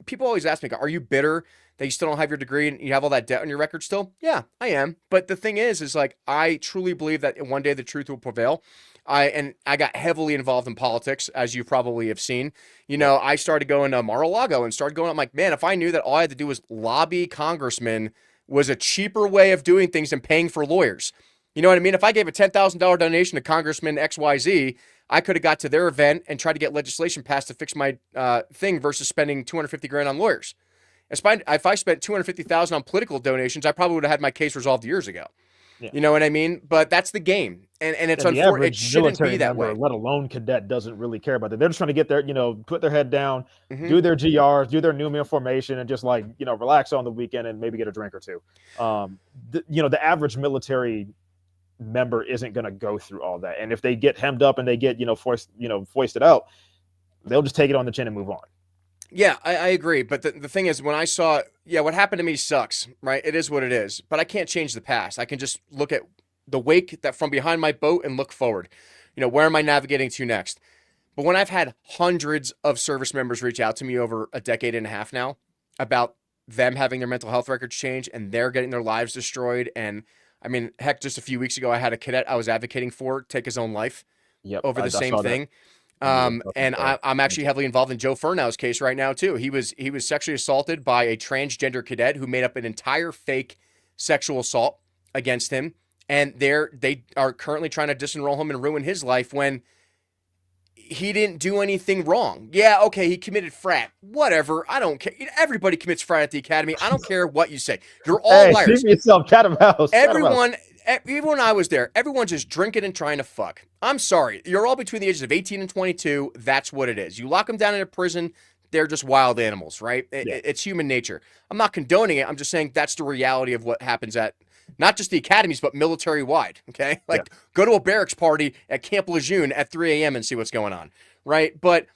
people always ask me, are you bitter that you still don't have your degree and you have all that debt on your record still? Yeah, I am. But the thing is like, I truly believe that one day the truth will prevail. I got heavily involved in politics, as you probably have seen. I started going to Mar-a-Lago and started going, I'm like, man, if I knew that all I had to do was lobby congressmen was a cheaper way of doing things than paying for lawyers. You know what I mean? If I gave a $10,000 donation to Congressman XYZ, I could have got to their event and tried to get legislation passed to fix my thing versus spending $250,000 on lawyers. If I spent $250,000 on political donations, I probably would have had my case resolved years ago. Yeah. You know what I mean? But that's the game. And it's unfortunate. It shouldn't be that way. Let alone cadet doesn't really care about that. They're just trying to get their, put their head down, do their GRs, do their new meal formation, and just relax on the weekend and maybe get a drink or two. The average military member isn't going to go through all that. And if they get hemmed up and they get, foisted out, they'll just take it on the chin and move on. Yeah, I agree. But the thing is, when I saw, what happened to me sucks, right? It is what it is. But I can't change the past. I can just look at the wake that from behind my boat and look forward. Where am I navigating to next? But when I've had hundreds of service members reach out to me over a decade and a half now about them having their mental health records changed and they're getting their lives destroyed. And I mean, heck, just a few weeks ago, I had a cadet I was advocating for take his own life over the same thing. And I'm actually heavily involved in Joe Furnow's case right now too. He was sexually assaulted by a transgender cadet who made up an entire fake sexual assault against him. And they are currently trying to disenroll him and ruin his life when he didn't do anything wrong. Yeah, okay, he committed frat. Whatever, I don't care. Everybody commits frat at the academy. I don't care what you say. You're all liars. Yourself, cat and mouse. Everyone, even when I was there, everyone's just drinking and trying to fuck. I'm sorry. You're all between the ages of 18 and 22. That's what it is. You lock them down in a prison, they're just wild animals, right? It's human nature. I'm not condoning it. I'm just saying that's the reality of what happens at not just the academies, but military-wide, okay? Go to a barracks party at Camp Lejeune at 3 a.m. and see what's going on, right? But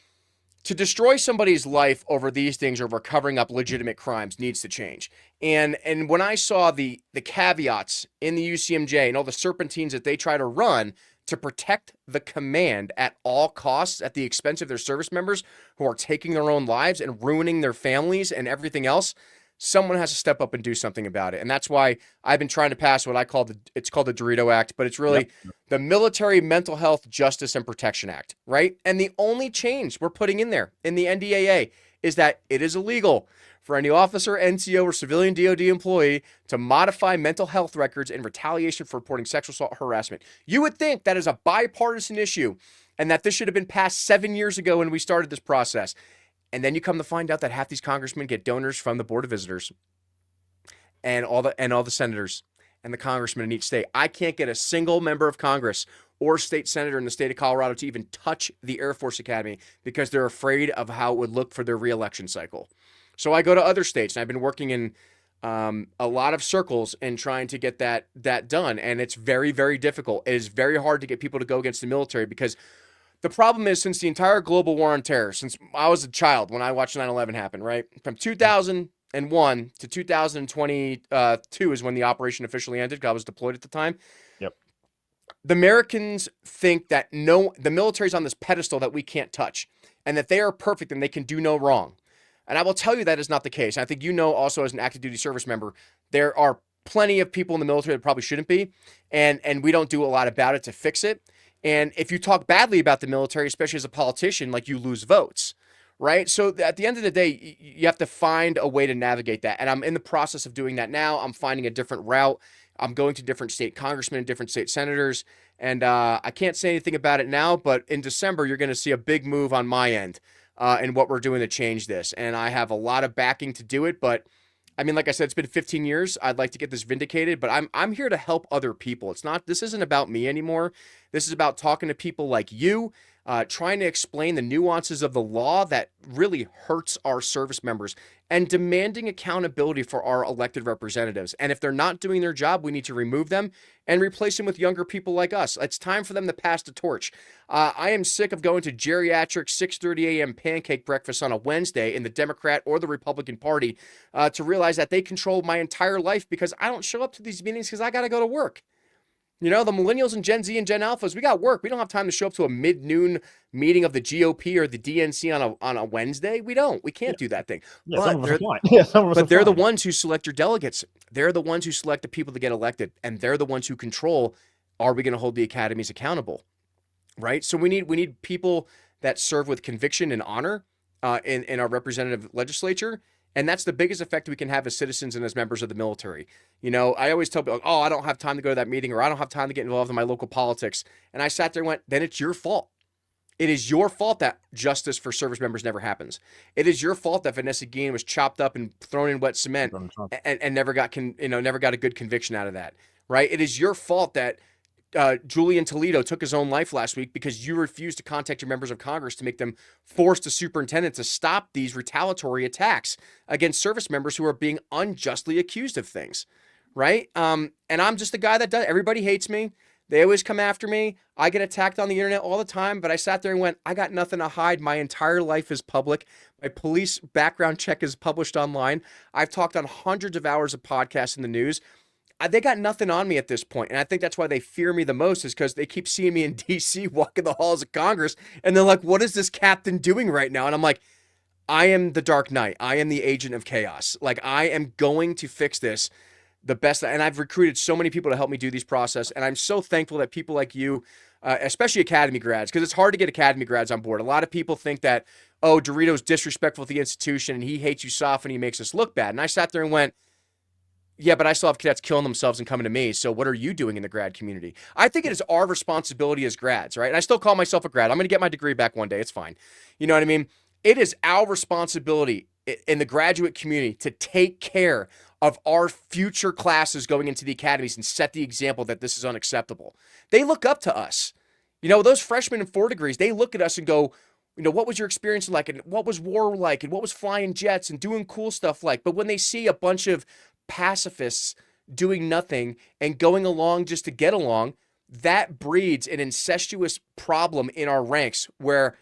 to destroy somebody's life over these things, over covering up legitimate crimes, needs to change. And when I saw the caveats in the UCMJ and all the serpentines that they try to run to protect the command at all costs at the expense of their service members who are taking their own lives and ruining their families and everything else, someone has to step up and do something about it. And that's why I've been trying to pass what I call it's called the DeRito Act, but it's really the Military Mental Health Justice and Protection Act, right? And the only change we're putting in there in the NDAA is that it is illegal for any officer, NCO, or civilian DOD employee to modify mental health records in retaliation for reporting sexual assault harassment. You would think that is a bipartisan issue and that this should have been passed 7 years ago when we started this process. And then you come to find out that half these congressmen get donors from the Board of Visitors and all the senators and the congressmen in each state. I can't get a single member of Congress or state senator in the state of Colorado to even touch the Air Force Academy because they're afraid of how it would look for their reelection cycle. So I go to other states, and I've been working in a lot of circles and trying to get that done. And it's very, very difficult. It is very hard to get people to go against the military because the problem is, since the entire global war on terror, since I was a child when I watched 9/11 happen, right? From 2001 to 2022 is when the operation officially ended because I was deployed at the time. Yep. The Americans think that the military's on this pedestal that we can't touch and that they are perfect and they can do no wrong. And I will tell you that is not the case. I think also as an active duty service member, there are plenty of people in the military that probably shouldn't be, and we don't do a lot about it to fix it. And if you talk badly about the military, especially as a politician, like, you lose votes, right? So at the end of the day, you have to find a way to navigate that. And I'm in the process of doing that now. I'm finding a different route. I'm going to different state congressmen and different state senators. And I can't say anything about it now, but in December, you're going to see a big move on my end in what we're doing to change this. And I have a lot of backing to do it, but I mean, like I said, it's been 15 years. I'd like to get this vindicated, but I'm here to help other people. This isn't about me anymore. This is about talking to people like you, trying to explain the nuances of the law that really hurts our service members, and demanding accountability for our elected representatives. And if they're not doing their job, we need to remove them and replace them with younger people like us. It's time for them to pass the torch. I am sick of going to geriatric 6:30 a.m. pancake breakfast on a Wednesday in the Democrat or the Republican Party to realize that they control my entire life because I don't show up to these meetings because I got to go to work. You know, the millennials and Gen Z and Gen Alphas, we got work. We don't have time to show up to a mid-noon meeting of the GOP or the DNC on a Wednesday. We don't. We can't do that thing. Yeah, but they're the ones who select your delegates. They're the ones who select the people to get elected, and they're the ones who control, are we going to hold the academies accountable, right? So we need people that serve with conviction and honor in our representative legislature. And that's the biggest effect we can have as citizens and as members of the military. You know, I always tell people, I don't have time to go to that meeting, or I don't have time to get involved in my local politics. And I sat there and went, then it's your fault. It is your fault that justice for service members never happens. It is your fault that Vanessa Guillen was chopped up and thrown in wet cement and never got a good conviction out of that, right? It is your fault that Julian Toledo took his own life last week because you refused to contact your members of Congress to make them force the superintendent to stop these retaliatory attacks against service members who are being unjustly accused of things, right? And I'm just the guy that does. Everybody hates me. They always come after me. I get attacked on the internet all the time, but I sat there and went, I got nothing to hide. My entire life is public. My police background check is published online. I've talked on hundreds of hours of podcasts in the news. They got nothing on me at this point, and I think that's why they fear me the most, is because they keep seeing me in D.C. walking the halls of Congress, and they're like, what is this captain doing right now? And I'm like, I am the Dark Knight. I am the agent of chaos. Like, I am going to fix this the best, and I've recruited so many people to help me do these process, and I'm so thankful that people like you, especially Academy grads, because it's hard to get Academy grads on board. A lot of people think that, DeRito's disrespectful to the institution, and he hates you soft, and he makes us look bad. And I sat there and went, yeah, but I still have cadets killing themselves and coming to me. So what are you doing in the grad community? I think it is our responsibility as grads, right? And I still call myself a grad. I'm going to get my degree back one day. It's fine. You know what I mean? It is our responsibility in the graduate community to take care of our future classes going into the academies and set the example that this is unacceptable. They look up to us. You know, those freshmen in 4 degrees, they look at us and go, you know, what was your experience like? And what was war like? And what was flying jets and doing cool stuff like? But when they see a bunch of pacifists doing nothing and going along just to get along, that breeds an incestuous problem in our ranks where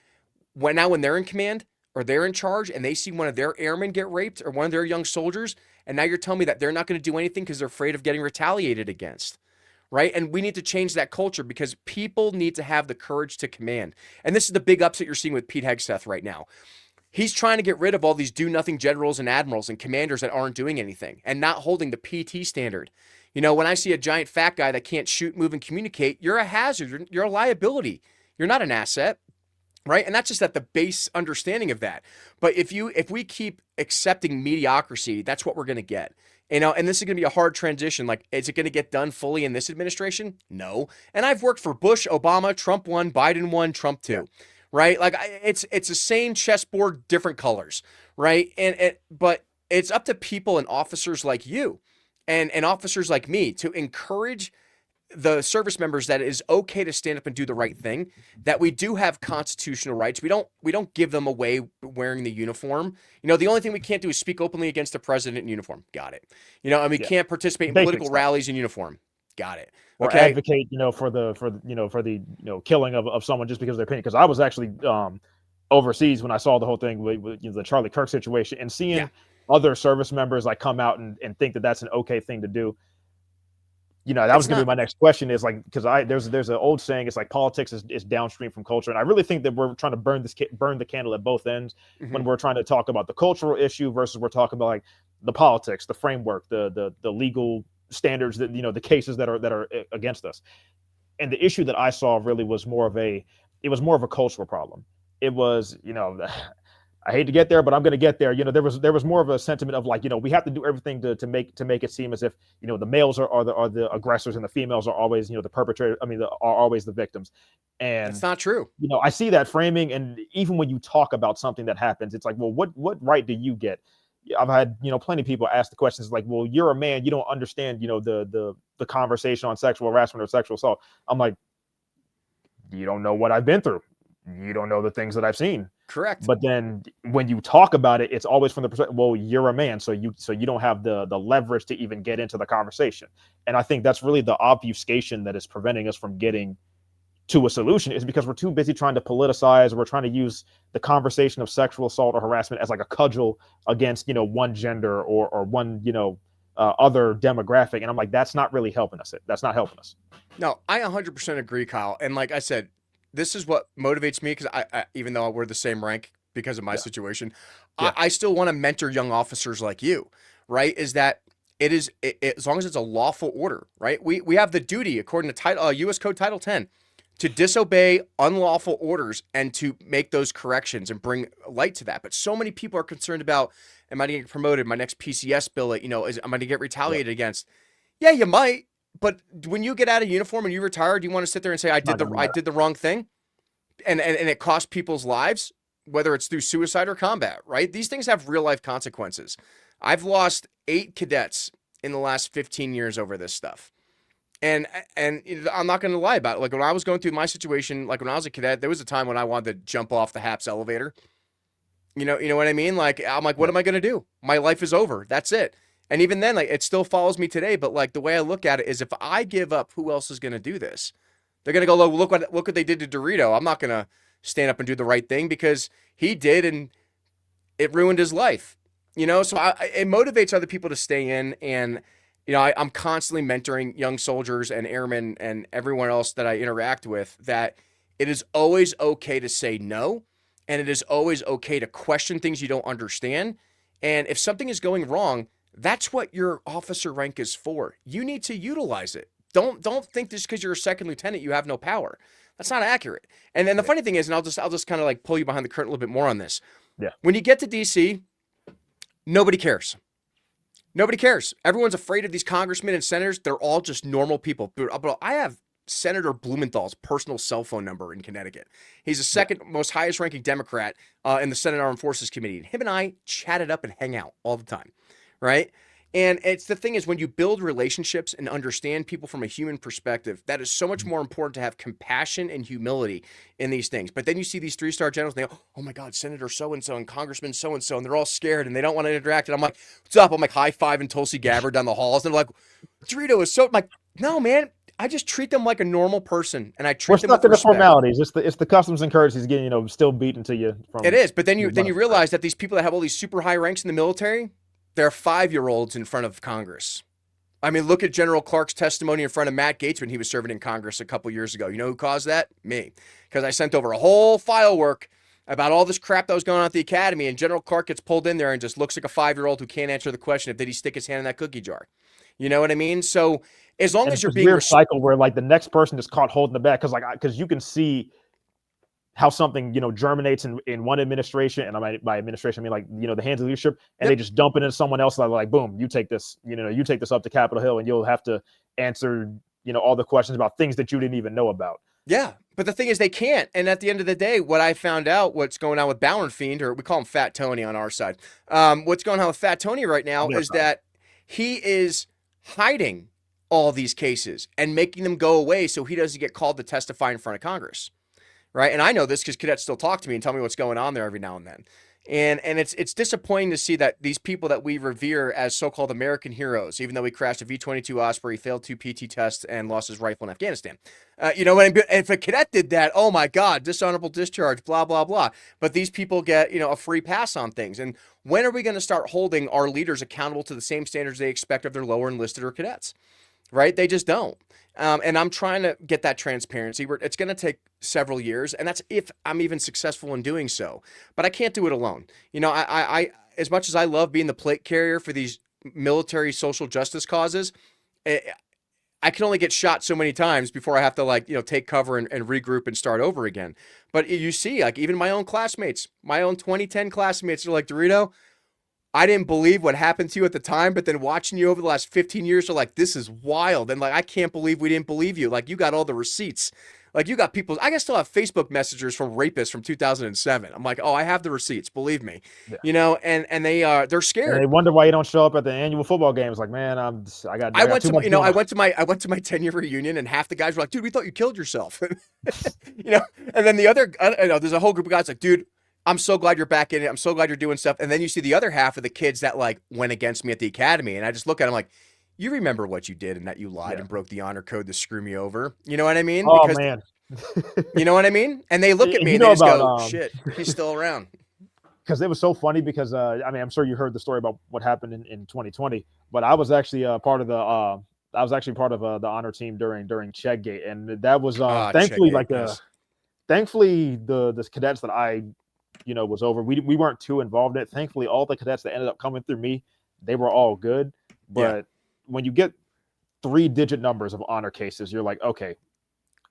when they're in command or they're in charge and they see one of their airmen get raped or one of their young soldiers, and now you're telling me that they're not going to do anything because they're afraid of getting retaliated against, right? And we need to change that culture because people need to have the courage to command. And this is the big upset you're seeing with Pete Hegseth right now. He's trying to get rid of all these do-nothing generals and admirals and commanders that aren't doing anything and not holding the PT standard. You know, when I see a giant fat guy that can't shoot, move, and communicate, you're a hazard. You're a liability. You're not an asset, right? And that's just at the base understanding of that. But if we keep accepting mediocrity, that's what we're going to get. You know, and this is going to be a hard transition. Like, is it going to get done fully in this administration? No. And I've worked for Bush, Obama, Trump 1, Biden 1, Trump 2. Right? Like, it's the same chessboard, different colors, right? But it's up to people and officers like you and officers like me to encourage the service members that it is okay to stand up and do the right thing, that we do have constitutional rights. We don't give them away wearing the uniform. You know, the only thing we can't do is speak openly against the president in uniform. Got it. You know, and we can't participate in political rallies in uniform. Got it. Or advocate, you know, for the killing of someone just because of their opinion. Because I was actually overseas when I saw the whole thing with the Charlie Kirk situation, and seeing other service members like come out and think that that's an okay thing to do. You know, that was going to be my next question, is like, because there's an old saying, it's like politics is downstream from culture, and I really think that we're trying to burn the candle at both ends when we're trying to talk about the cultural issue versus we're talking about like the politics, the framework, the legal standards, that, you know, the cases that are against us. And the issue that I saw really was more of a cultural problem. It was, you know, I hate to get there, but I'm going to get there. You know, there was more of a sentiment of like, you know, we have to do everything to make it seem as if, you know, the males are the aggressors and the females are always, you know, the perpetrator. I mean, are always the victims. And it's not true. You know, I see that framing, and even when you talk about something that happens, it's like, well, what right do you get? I've had, you know, plenty of people ask the questions like, well, you're a man, you don't understand, you know, the conversation on sexual harassment or sexual assault. I'm like, you don't know what I've been through. You don't know the things that I've seen. Correct. But then when you talk about it, it's always from the perspective, well, you're a man, so you don't have the leverage to even get into the conversation. And I think that's really the obfuscation that is preventing us from getting to a solution, is because we're too busy trying to politicize. We're trying to use the conversation of sexual assault or harassment as like a cudgel against, you know, one gender or one, you know, other demographic. And I'm like, that's not really helping us. That's not helping us. No, I 100% agree, Kyle. And like I said, this is what motivates me, because I even though we're the same rank because of my situation, I still want to mentor young officers like you, right? Is that as long as it's a lawful order, right? We have the duty, according to U.S. Code Title 10, to disobey unlawful orders and to make those corrections and bring light to that. But so many people are concerned about, am I going to get promoted? My next PCS bill, you know, am I going to get retaliated against? Yeah, you might. But when you get out of uniform and you retire, do you want to sit there and say, I did the wrong thing? And it cost people's lives, whether it's through suicide or combat, right? These things have real life consequences. I've lost 8 cadets in the last 15 years over this stuff. And I'm not going to lie about it. Like, when I was going through my situation, like when I was a cadet, there was a time when I wanted to jump off the HAPS elevator. You know what I mean? Like, I'm like, what am I going to do? My life is over. That's it. And even then, like, it still follows me today. But like, the way I look at it is, if I give up, who else is going to do this? They're going to go, look what they did to DeRito. I'm not going to stand up and do the right thing because he did, and it ruined his life. You know, so it motivates other people to stay in. And, you know, I'm constantly mentoring young soldiers and airmen and everyone else that I interact with, that it is always okay to say no. And it is always okay to question things you don't understand. And if something is going wrong, that's what your officer rank is for. You need to utilize it. Don't think just because you're a second lieutenant, you have no power. That's not accurate. And then the funny thing is, and I'll just kind of like pull you behind the curtain a little bit more on this. Yeah. When you get to DC, nobody cares. Nobody cares. Everyone's afraid of these congressmen and senators. They're all just normal people. But I have Senator Blumenthal's personal cell phone number in Connecticut. He's the second most highest ranking Democrat in the Senate Armed Forces Committee. And him and I chat it up and hang out all the time, right? And it's the thing is, when you build relationships and understand people from a human perspective, that is so much more important to have compassion and humility in these things. But then you see these 3-star generals, and they go, oh my God, Senator so-and-so and Congressman so-and-so, and they're all scared and they don't want to interact. And I'm like, what's up? I'm like high-fiving Tulsi Gabbard down the halls. And they're like, DeRito is so, I'm like, no, man, I just treat them like a normal person. And I treat them with respect. We're stuck in the formalities. It's the customs and courtesies getting, you know, still beaten to you. It is. But then you realize that these people that have all these super high ranks in the military, they're 5-year-olds in front of Congress. I mean, look at General Clark's testimony in front of Matt Gaetz when he was serving in Congress a couple years ago. You know who caused that? Me. Because I sent over a whole file work about all this crap that was going on at the academy, and General Clark gets pulled in there and just looks like a 5-year-old who can't answer the question of did he stick his hand in that cookie jar. You know what I mean? So as long And as it's you're this being weird cycle where like the next person is caught holding the bag because you can see how something germinates in one administration, and by administration I mean like the hands of leadership, and they just dump it into someone else, like boom, you take this up to Capitol Hill, and you'll have to answer all the questions about things that you didn't even know about. Yeah, but the thing is they can't. And at the end of the day, what I found out, what's going on with Bauernfeind, or we call him Fat Tony on our side, what's going on with Fat Tony right now is that he is hiding all these cases and making them go away so he doesn't get called to testify in front of Congress. Right. And I know this because cadets still talk to me and tell me what's going on there every now and then. And it's disappointing to see that these people that we revere as so-called American heroes, even though he crashed a V-22 Osprey, failed 2 PT tests, and lost his rifle in Afghanistan. If a cadet did that, oh my God, dishonorable discharge, blah, blah, blah. But these people get, a free pass on things. And when are we going to start holding our leaders accountable to the same standards they expect of their lower enlisted or cadets? Right? They just don't. And I'm trying to get that transparency. It's going to take several years, and that's if I'm even successful in doing so. But I can't do it alone. I as much as I love being the plate carrier for these military social justice causes, I can only get shot so many times before I have to take cover and regroup and start over again. But you see, like even my own classmates, my own 2010 classmates are like, DeRito, I didn't believe what happened to you at the time, but then watching you over the last 15 years, are like, this is wild. And I can't believe we didn't believe you. Like, you got all the receipts. Like, you got people, I can still have Facebook messengers from rapists from 2007. I'm like, oh, I have the receipts, believe me. Yeah. And they're scared. And they wonder why you don't show up at the annual football games. Like, man, I went to my 10-year reunion, and half the guys were like, dude, we thought you killed yourself. And then the other, there's a whole group of guys like, dude, I'm so glad you're back in it. I'm so glad you're doing stuff. And then you see the other half of the kids that went against me at the academy. And I just look at them like, you remember what you did and that you lied and broke the honor code to screw me over. You know what I mean? Oh, man. You know what I mean? And they look at me and they just go, shit, he's still around. Because it was so funny because, I'm sure you heard the story about what happened in 2020, but I was actually part of the honor team during Checkgate. And that was thankfully Checkgate, thankfully the cadets that I was over, we weren't too involved in it. Thankfully, all the cadets that ended up coming through me, they were all good. But when you get 3-digit numbers of honor cases, you're like, okay,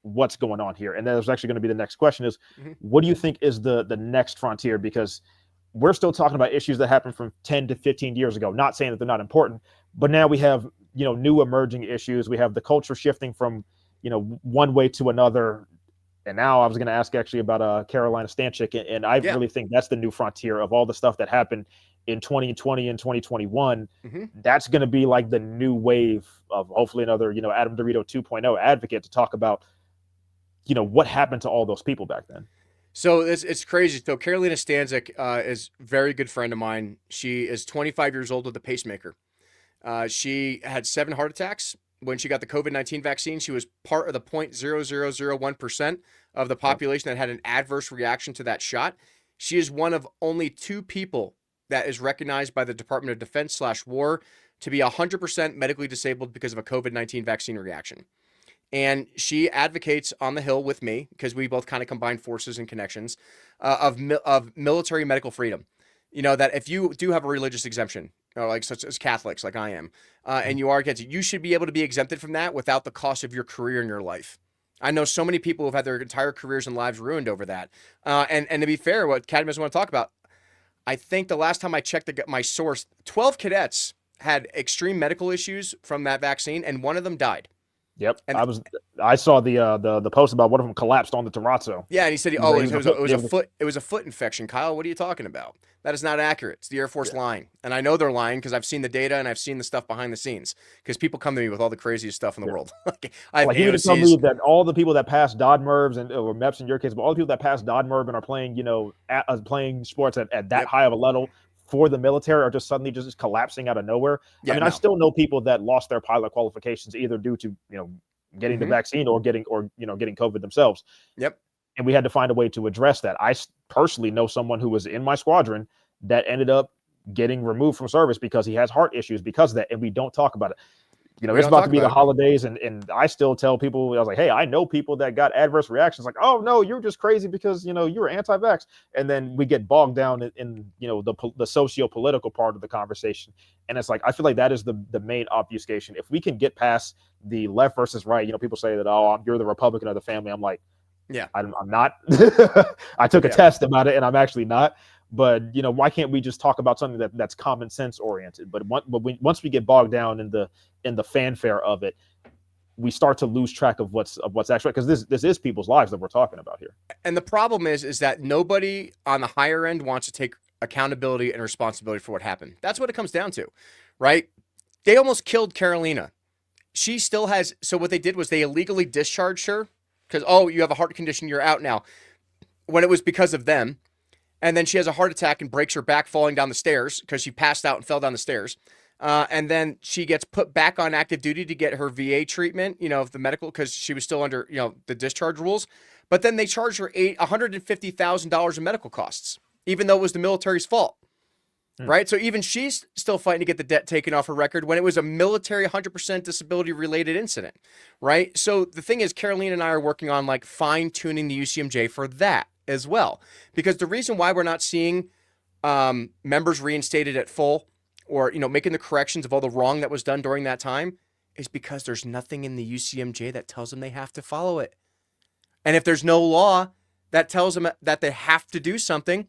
what's going on here? And there's actually going to be the next question is, what do you think is the next frontier? Because we're still talking about issues that happened from 10 to 15 years ago, not saying that they're not important, but now we have, new emerging issues. We have the culture shifting from, one way to another. And now I was going to ask actually about Carolina Stanchik, and I really think that's the new frontier of all the stuff that happened in 2020 and 2021. That's going to be like the new wave of hopefully another, Adam DeRito 2.0 advocate to talk about, what happened to all those people back then. So it's crazy. So Carolina Stanchik is a very good friend of mine. She is 25 years old with a pacemaker. She had 7 heart attacks. When she got the COVID-19 vaccine, she was part of the 0.0001% of the population that had an adverse reaction to that shot. She is one of only 2 people that is recognized by the Department of Defense/War to be 100% medically disabled because of a COVID-19 vaccine reaction. And she advocates on the Hill with me, because we both kind of combine forces and connections, of military medical freedom. That if you do have a religious exemption, such as Catholics, like I am, and you are against it, you should be able to be exempted from that without the cost of your career and your life. I know so many people who've had their entire careers and lives ruined over that. And to be fair, what Academy doesn't want to talk about, I think the last time I checked my source, 12 cadets had extreme medical issues from that vaccine, and one of them died. Yep, and I saw the post about one of them collapsed on the terrazzo. Yeah, and he said, it was a foot infection. Kyle, what are you talking about? That is not accurate. It's the Air Force lying, and I know they're lying because I've seen the data and I've seen the stuff behind the scenes. Because people come to me with all the craziest stuff in the world. I have you would tell me that all the people that pass DOD-MERVs or MEPS in your case, but all the people that pass DOD-MERV and are playing, playing sports at that high of a level for the military are just suddenly just collapsing out of nowhere. Yeah, I still know people that lost their pilot qualifications either due to getting the vaccine or getting COVID themselves. Yep. And we had to find a way to address that. I personally know someone who was in my squadron that ended up getting removed from service because he has heart issues because of that, and we don't talk about it. You know, We it's don't about talk to be the about it. holidays, and I still tell people, I was like, hey, I know people that got adverse reactions, like, oh no, you're just crazy because you know you're anti-vax, and then we get bogged down in you know the socio-political part of the conversation, and it's like I feel like that is the main obfuscation. If we can get past the left versus right, you know, people say that, oh, you're the Republican of the family. I'm like, Yeah. I'm not. I took a test about it, and I'm actually not. But you know, why can't we just talk about something that's common sense oriented? But once we get bogged down in the fanfare of it, we start to lose track of what's actually, because this is people's lives that we're talking about here. And the problem is that nobody on the higher end wants to take accountability and responsibility for what happened. That's what it comes down to, right? They almost killed Carolina. She still has. So what they did was they illegally discharged her because, oh, you have a heart condition, you're out now. When it was because of them. And then she has a heart attack and breaks her back falling down the stairs because she passed out and fell down the stairs. And then she gets put back on active duty to get her VA treatment, you know, the medical, because she was still under, you know, the discharge rules. But then they charged her $150,000 in medical costs, even though it was the military's fault. Right. So even she's still fighting to get the debt taken off her record when it was a military 100% disability related incident. Right. So the thing is, Caroline and I are working on like fine tuning the UCMJ for that as well, because the reason why we're not seeing members reinstated at full or, you know, making the corrections of all the wrong that was done during that time is because there's nothing in the UCMJ that tells them they have to follow it. And if there's no law that tells them that they have to do something,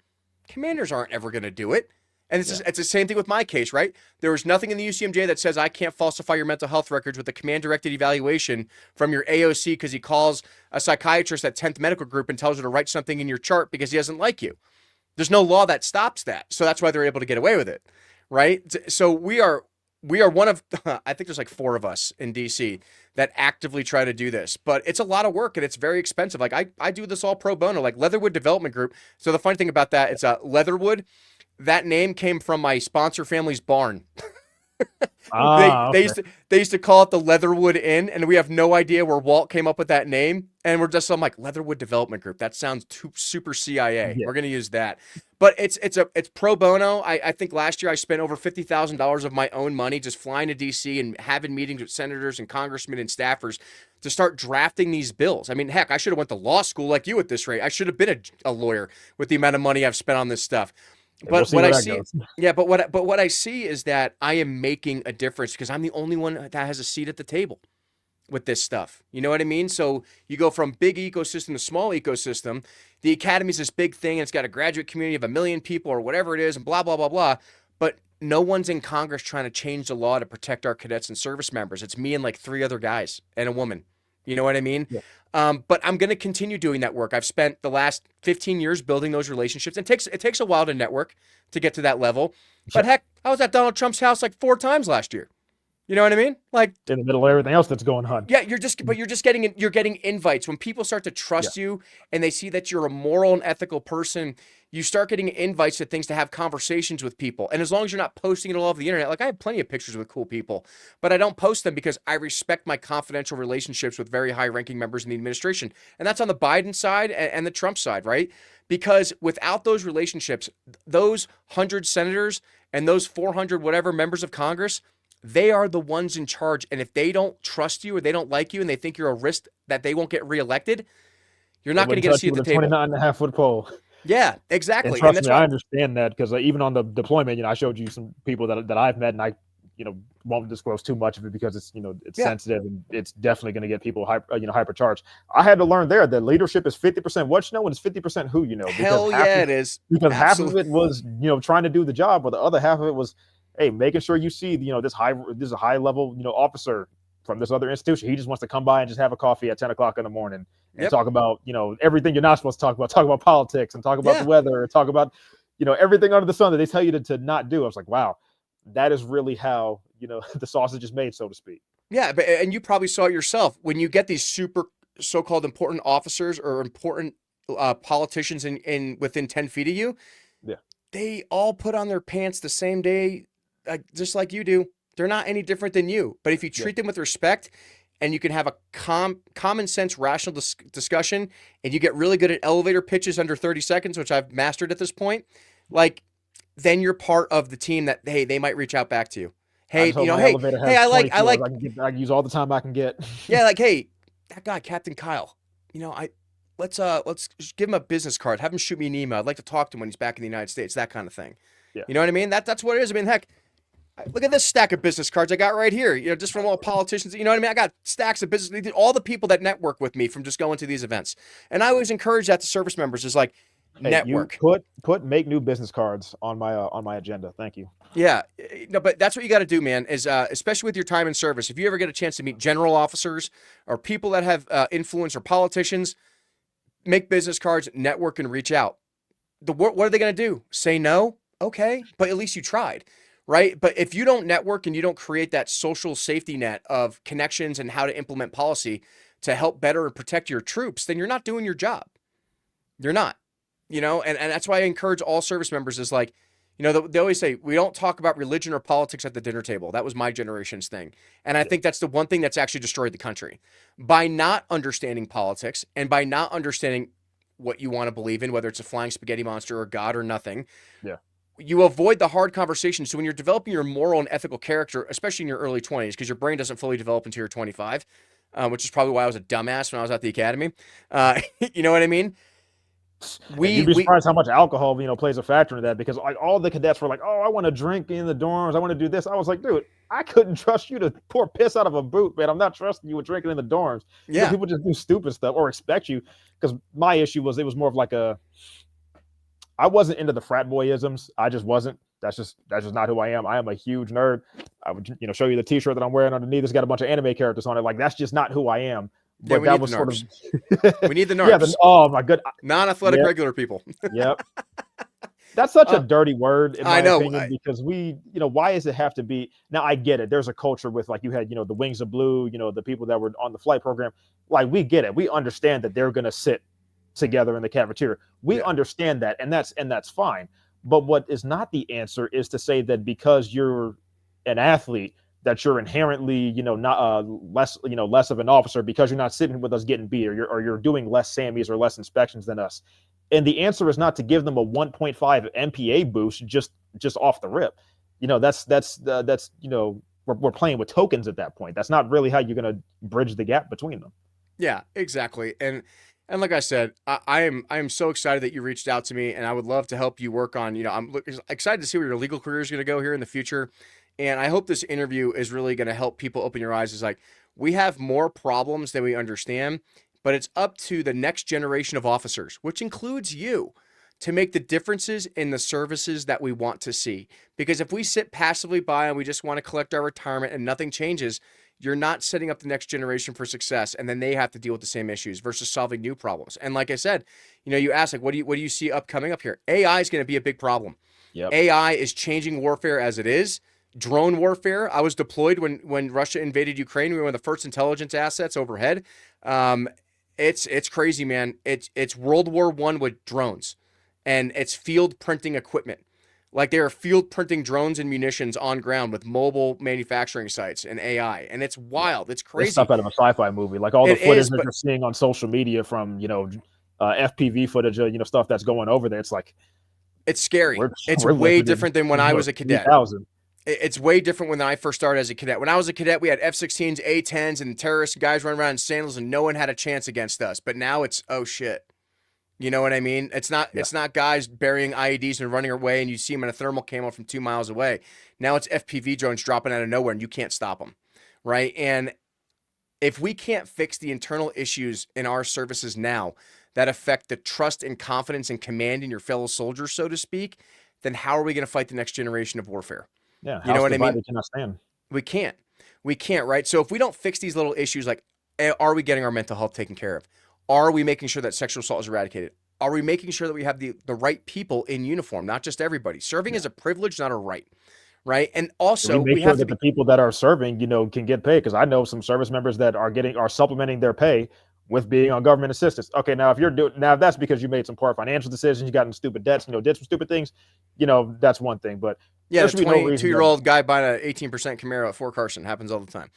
commanders aren't ever going to do it. And it's the same thing with my case, right? There was nothing in the UCMJ that says I can't falsify your mental health records with a command-directed evaluation from your AOC because he calls a psychiatrist at 10th Medical Group and tells her to write something in your chart because he doesn't like you. There's no law that stops that. So that's why they're able to get away with it, right? So we are one of, I think there's like 4 of us in DC that actively try to do this, but it's a lot of work and it's very expensive. Like I do this all pro bono, like Leatherwood Development Group. So the funny thing about that, it's Leatherwood. That name came from my sponsor family's barn. They used to call it the Leatherwood Inn, and we have no idea where Walt came up with that name. And we're just, I'm like, Leatherwood Development Group. That sounds super CIA. Yeah. We're gonna use that. But it's pro bono. I think last year I spent over $50,000 of my own money just flying to DC and having meetings with senators and congressmen and staffers to start drafting these bills. I mean, heck, I should have went to law school like you at this rate. I should have been a lawyer with the amount of money I've spent on this stuff. But what I see, but what I see is that I am making a difference because I'm the only one that has a seat at the table with this stuff. You know what I mean? So you go from big ecosystem to small ecosystem. The academy is this big thing. And it's got a graduate community of 1 million people or whatever it is, and blah blah blah blah. But no one's in Congress trying to change the law to protect our cadets and service members. It's me and like 3 other guys and a woman. You know what I mean? Yeah. But I'm going to continue doing that work. I've spent the last 15 years building those relationships. It takes a while to network to get to that level. Sure. But heck, I was at Donald Trump's house like 4 times last year. You know what I mean? Like in the middle of everything else that's going on. Yeah, you're getting invites. When people start to trust you and they see that you're a moral and ethical person, you start getting invites to things to have conversations with people. And as long as you're not posting it all over the internet, like I have plenty of pictures with cool people, but I don't post them because I respect my confidential relationships with very high-ranking members in the administration. And that's on the Biden side and the Trump side, right? Because without those relationships, those 100 senators and those 400 whatever members of Congress, they are the ones in charge. And if they don't trust you or they don't like you and they think you're a risk that they won't get reelected, you're not going to get a seat at the table. 29.5-foot pole. Yeah, exactly. And trust me, I understand that because even on the deployment, I showed you some people that I've met, and I, won't disclose too much of it because it's, it's sensitive and it's definitely going to get people hypercharged. I had to learn there that leadership is 50% what you know and it's 50% who you know. Hell yeah, it is. Because half of it was, trying to do the job, but the other half of it was, hey, making sure you see, this is a high level, officer from this other institution. He just wants to come by and just have a coffee at 10 o'clock in the morning and talk about, everything you're not supposed to talk about politics and talk about the weather and talk about, everything under the sun that they tell you to not do. I was like, wow, that is really how, the sausage is made, so to speak. Yeah. And you probably saw it yourself when you get these super so-called important officers or important politicians in within 10 feet of you. Yeah. They all put on their pants the same day, just like you do. They're not any different than you. But if you treat them with respect and you can have a common sense, rational discussion, and you get really good at elevator pitches under 30 seconds, which I've mastered at this point, then you're part of the team that, hey, they might reach out back to you. I Hey, just hope my hey, elevator hey, has I 20 like, floors. I can use all the time I can get. yeah, like, hey, that guy, Captain Kyle, let's just give him a business card, have him shoot me an email. I'd like to talk to him when he's back in the United States, that kind of thing. Yeah. You know what I mean? That's what it is. I mean, heck, look at this stack of business cards I got right here. Just from all politicians. You know what I mean? I got stacks of business, all the people that network with me from just going to these events. And I always encourage that to service members is like, Hey, network. You make new business cards on my agenda. Thank you. Yeah, no, but that's what you got to do, man. Is especially with your time in service. If you ever get a chance to meet general officers or people that have influence or politicians, make business cards, network, and reach out. What are they going to do? Say no? Okay, but at least you tried, right? But if you don't network and you don't create that social safety net of connections and how to implement policy to help better and protect your troops, then you're not doing your job. You're not, and that's why I encourage all service members is like, they always say, we don't talk about religion or politics at the dinner table. That was my generation's thing. And I think that's the one thing that's actually destroyed the country. By not understanding politics and by not understanding what you want to believe in, whether it's a flying spaghetti monster or God or nothing, Yeah. you avoid the hard conversation. So when you're developing your moral and ethical character, especially in your early 20s, because your brain doesn't fully develop until you're 25, which is probably why I was a dumbass when I was at the academy. You know what I mean? You'd be surprised how much alcohol, plays a factor in that, because like all the cadets were like, oh, I want to drink in the dorms. I want to do this. I was like, dude, I couldn't trust you to pour piss out of a boot, man. I'm not trusting you with drinking in the dorms. Yeah. People just do stupid stuff or expect you. Because my issue was, it was more of like I wasn't into the frat boyisms. I just wasn't. That's just not who I am. I am a huge nerd. I would, show you the t-shirt that I'm wearing underneath. It's got a bunch of anime characters on it. Like, that's just not who I am. But yeah, that was sort of we need the NARPs. Yeah, oh my good. Non-athletic regular people. Yep. That's such a dirty word in my I know. opinion, because why does it have to be? Now I get it. There's a culture with, like, you had, the Wings of Blue, the people that were on the flight program. Like, we get it. We understand that they're going to sit together in the cafeteria. We understand that, and that's fine. But what is not the answer is to say that because you're an athlete, that you're inherently, not less of an officer because you're not sitting with us getting beat, or you're doing less SAMIs or less inspections than us. And the answer is not to give them a 1.5 MPA boost just off the rip. We're playing with tokens at that point. That's not really how you're going to bridge the gap between them. Yeah, exactly. And like I said, I am so excited that you reached out to me, and I would love to help you work on, I'm excited to see where your legal career is going to go here in the future. And I hope this interview is really going to help people open your eyes. It's like, we have more problems than we understand, but it's up to the next generation of officers, which includes you, to make the differences in the services that we want to see. Because if we sit passively by and we just want to collect our retirement and nothing changes, you're not setting up the next generation for success, and then they have to deal with the same issues versus solving new problems. And like I said, you asked, like, what do you see upcoming up here? AI is going to be a big problem. Yep. AI is changing warfare as it is. Drone warfare. I was deployed when Russia invaded Ukraine. We were one of the first intelligence assets overhead. It's crazy, man. It's World War I with drones, and it's field printing equipment. Like, they are field printing drones and munitions on ground with mobile manufacturing sites and AI, and it's wild. It's crazy. It's stuff out of a sci-fi movie, like all the footage that you're seeing on social media from FPV footage, stuff that's going over there. It's like, it's scary. It's way different than when I was a cadet. 3000. It's way different when I first started as a cadet. When I was a cadet, we had F-16s, A-10s, and terrorist guys running around in sandals, and no one had a chance against us. But now it's, oh shit. You know what I mean? It's not guys burying IEDs and running away, and you see them in a thermal camo from 2 miles away. Now it's FPV drones dropping out of nowhere, and you can't stop them, right? And if we can't fix the internal issues in our services now that affect the trust and confidence and command in your fellow soldiers, so to speak, then how are we going to fight the next generation of warfare? Yeah, you know what I mean? Cannot stand. We can't, right? So if we don't fix these little issues, like, are we getting our mental health taken care of? Are we making sure that sexual assault is eradicated? Are we making sure that we have the right people in uniform, not just everybody? Serving is a privilege, not a right, right? And also, we have that the people that are serving, can get paid, because I know some service members that are supplementing their pay with being on government assistance. Okay, now if that's because you made some poor financial decisions, you got in stupid debts, did some stupid things, that's one thing. But yeah, the 22-year-old guy buying an 18% Camaro at Fort Carson happens all the time.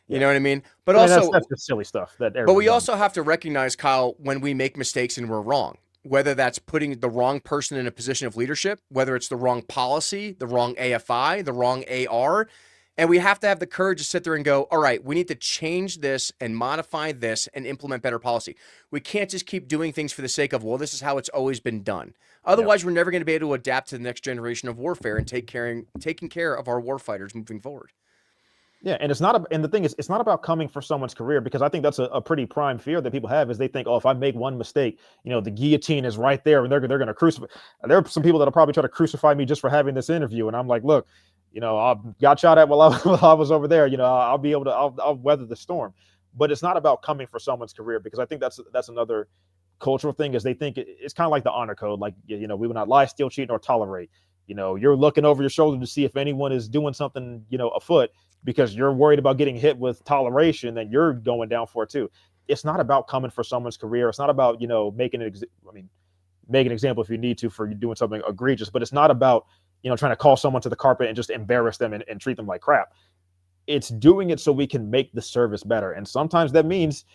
You know what I mean? But also, that's just silly stuff. But we also have to recognize, Kyle, when we make mistakes and we're wrong, whether that's putting the wrong person in a position of leadership, whether it's the wrong policy, the wrong AFI, the wrong AR. And we have to have the courage to sit there and go, all right, we need to change this and modify this and implement better policy. We can't just keep doing things for the sake of, well, this is how it's always been done. Otherwise, we're never going to be able to adapt to the next generation of warfare and taking care of our warfighters moving forward. Yeah, and and the thing is, it's not about coming for someone's career, because I think that's a pretty prime fear that people have, is they think, oh, if I make one mistake, the guillotine is right there, and they're going to crucify. There are some people that'll probably try to crucify me just for having this interview, and I'm like, look, I got shot at while I was over there. I'll be able to, I'll weather the storm. But it's not about coming for someone's career, because I think that's another cultural thing, is they think it's kind of like the honor code, like, we will not lie, steal, cheat, nor tolerate. You're looking over your shoulder to see if anyone is doing something, afoot, because you're worried about getting hit with toleration, then you're going down for it too. It's not about coming for someone's career. It's not about, making make an example if you need to for you doing something egregious, but it's not about, trying to call someone to the carpet and just embarrass them and treat them like crap. It's doing it so we can make the service better. And sometimes that means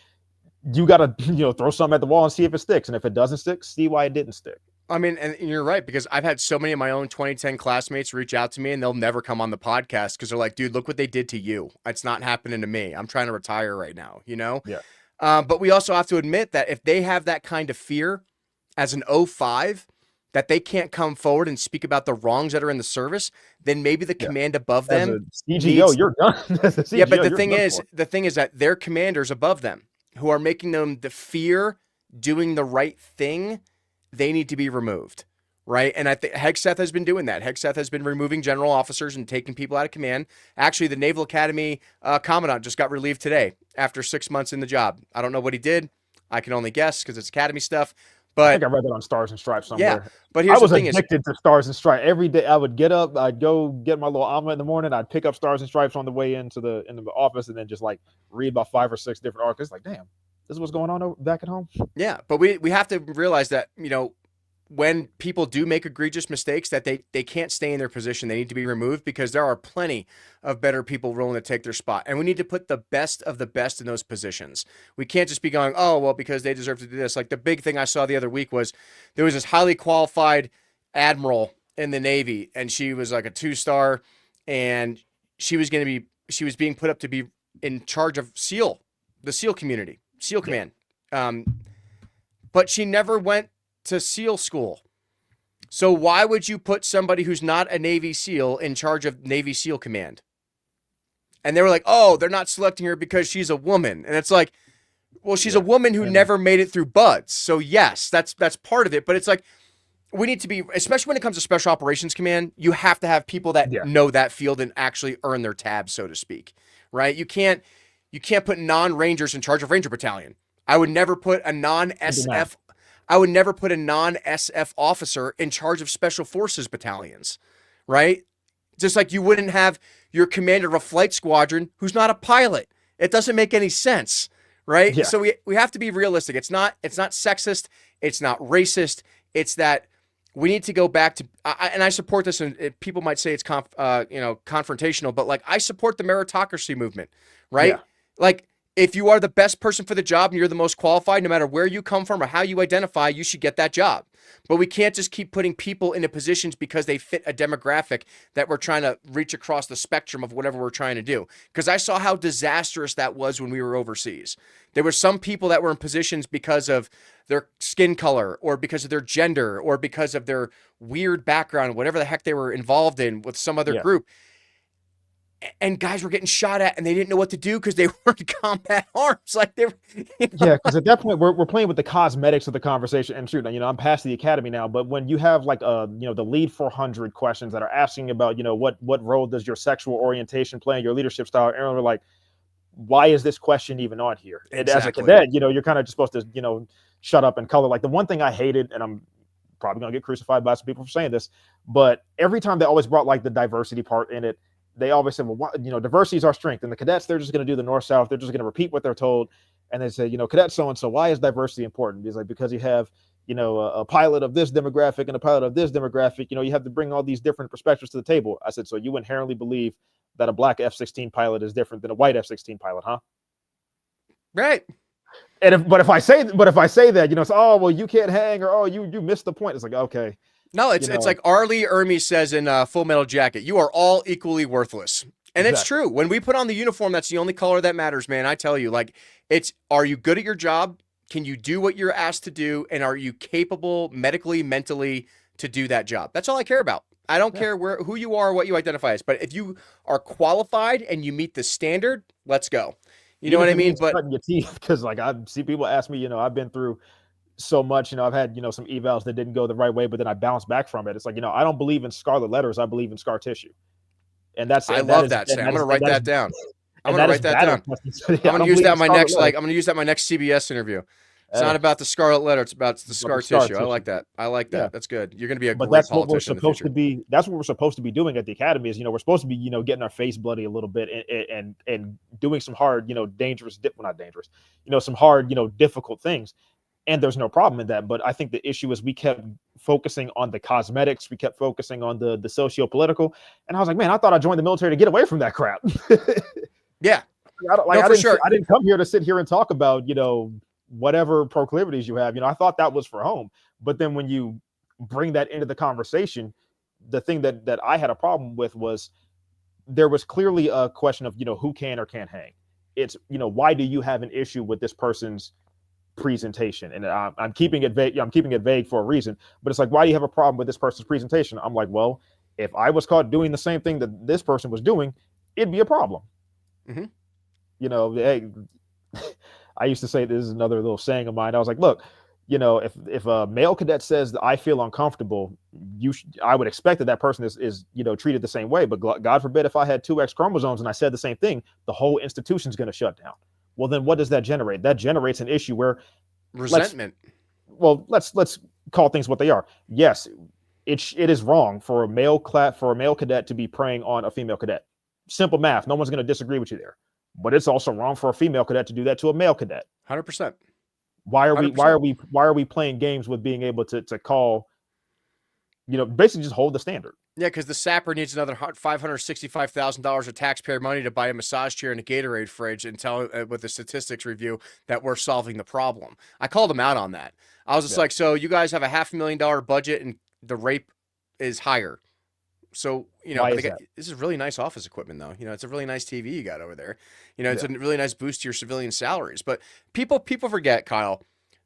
you got to, throw something at the wall and see if it sticks. And if it doesn't stick, see why it didn't stick. I mean, and you're right, because I've had so many of my own 2010 classmates reach out to me, and they'll never come on the podcast because they're like, dude, look what they did to you. It's not happening to me. I'm trying to retire right now, Yeah. But we also have to admit that if they have that kind of fear as an 05, that they can't come forward and speak about the wrongs that are in the service, then maybe the command above them. CGO, you're done. Yeah, but the thing is that their commanders above them, who are making them the fear doing the right thing, they need to be removed, right? And I think Hegseth has been doing that. Hegseth has been removing general officers and taking people out of command. Actually, the Naval Academy commandant just got relieved today after 6 months in the job. I don't know what he did. I can only guess because it's Academy stuff. But I think I read that on Stars and Stripes somewhere. Yeah, but here's the thing: I was addicted to Stars and Stripes. Every day I would get up, I'd go get my little omelet in the morning, I'd pick up Stars and Stripes on the way into the office, and then just like read about 5 or 6 different articles. Like, damn, this is what's going on back at home. Yeah, but we have to realize that, when people do make egregious mistakes, that they can't stay in their position. They need to be removed, because there are plenty of better people willing to take their spot. And we need to put the best of the best in those positions. We can't just be going, oh, well, because they deserve to do this. Like the big thing I saw the other week was there was this highly qualified admiral in the Navy, and she was like a 2-star, and she was being put up to be in charge of the SEAL community, SEAL command. But she never went to SEAL school. So why would you put somebody who's not a Navy SEAL in charge of Navy SEAL command? And they were like, oh, they're not selecting her because she's a woman. And it's like, well, she's a woman who never made it through BUD/S. So yes, that's part of it. But it's like, we need to be, especially when it comes to Special Operations Command, you have to have people that know that field and actually earn their tabs, so to speak, right? You can't put non-Rangers in charge of Ranger Battalion. I would never put a non-SF officer in charge of Special Forces battalions, right? Just like you wouldn't have your commander of a flight squadron who's not a pilot. It doesn't make any sense, right? Yeah. So we have to be realistic. It's not sexist. It's not racist. It's that we need to go back to, and I support this, and people might say it's confrontational, but like I support the meritocracy movement, right? Yeah. Like, if you are the best person for the job and you're the most qualified, no matter where you come from or how you identify, you should get that job. But we can't just keep putting people into positions because they fit a demographic that we're trying to reach across the spectrum of whatever we're trying to do. Because I saw how disastrous that was when we were overseas. There were some people that were in positions because of their skin color or because of their gender or because of their weird background, whatever the heck they were involved in with some other group. And guys were getting shot at, and they didn't know what to do because they weren't combat arms. Like they were, Yeah, because at that point we're playing with the cosmetics of the conversation. And shoot, I'm past the academy now. But when you have like the lead 400 questions that are asking about what role does your sexual orientation play in your leadership style, and we're like, why is this question even on here? Exactly. And as a cadet, you're kind of just supposed to shut up and color. Like the one thing I hated, and I'm probably gonna get crucified by some people for saying this, but every time they always brought like the diversity part in it. They always said, well, diversity is our strength. And the cadets, they're just going to do the north-south. They're just going to repeat what they're told. And they say, cadet so-and-so, why is diversity important? He's like, because you have, a pilot of this demographic and a pilot of this demographic. You have to bring all these different perspectives to the table. I said, so you inherently believe that a black F-16 pilot is different than a white F-16 pilot, huh? Right. And if I say that, it's, oh, well, you can't hang, or, oh, you missed the point. It's like, okay. No, it's like R. Lee Ermey says in Full Metal Jacket, you are all equally worthless. And it's true. When we put on the uniform, that's the only color that matters, man. I tell you, like, are you good at your job? Can you do what you're asked to do? And are you capable medically, mentally to do that job? That's all I care about. I don't care who you are, what you identify as. But if you are qualified and you meet the standard, let's go. You know what I mean? But cutting your teeth, because like I see people ask me, I've been through so much, I've had, some evals that didn't go the right way, but then I bounced back from it. It's like, I don't believe in scarlet letters. I believe in scar tissue. And I love that, Sam. I'm going to write that down. I'm going to write that down. I'm going to use that in my next, I'm going to use that in my next CBS interview. It's not about the scarlet letter. It's about the scar tissue. I like that. Yeah. That's good. You're going to be a great politician. That's what we're supposed to be doing at the academy is, we're supposed to be, getting our face bloody a little bit and doing some hard, some hard, difficult things. And there's no problem in that. But I think the issue is we kept focusing on the cosmetics. We kept focusing on the socio-political. And I was like, man, I thought I joined the military to get away from that crap. Yeah. I didn't come here to sit here and talk about, whatever proclivities you have. I thought that was for home. But then when you bring that into the conversation, the thing that I had a problem with was there was clearly a question of, who can or can't hang. It's, why do you have an issue with this person's presentation? And I'm keeping it vague. I'm keeping it vague for a reason, but it's like, why do you have a problem with this person's presentation? I'm like, well, if I was caught doing the same thing that this person was doing, it'd be a problem. Hey, I used to say, this is another little saying of mine. I was like, look, if a male cadet says that I feel uncomfortable, I would expect that person is treated the same way. But God forbid if I had 2X chromosomes and I said the same thing, the whole institution's going to shut down. Well, then what does that generate? That generates an issue where resentment. Let's call things what they are. Yes, it is wrong for a male cadet to be preying on a female cadet. Simple math. No one's going to disagree with you there. But it's also wrong for a female cadet to do that to a male cadet. 100%. Why are we playing games with being able to call, basically just hold the standard? Yeah, because the sapper needs another $565,000 of taxpayer money to buy a massage chair and a Gatorade fridge and tell with the statistics review that we're solving the problem. I called him out on that. I was just like, so you guys have a $500,000 budget and the rape is higher. So, this is really nice office equipment, though. It's a really nice TV you got over there. It's a really nice boost to your civilian salaries. But people forget, Kyle,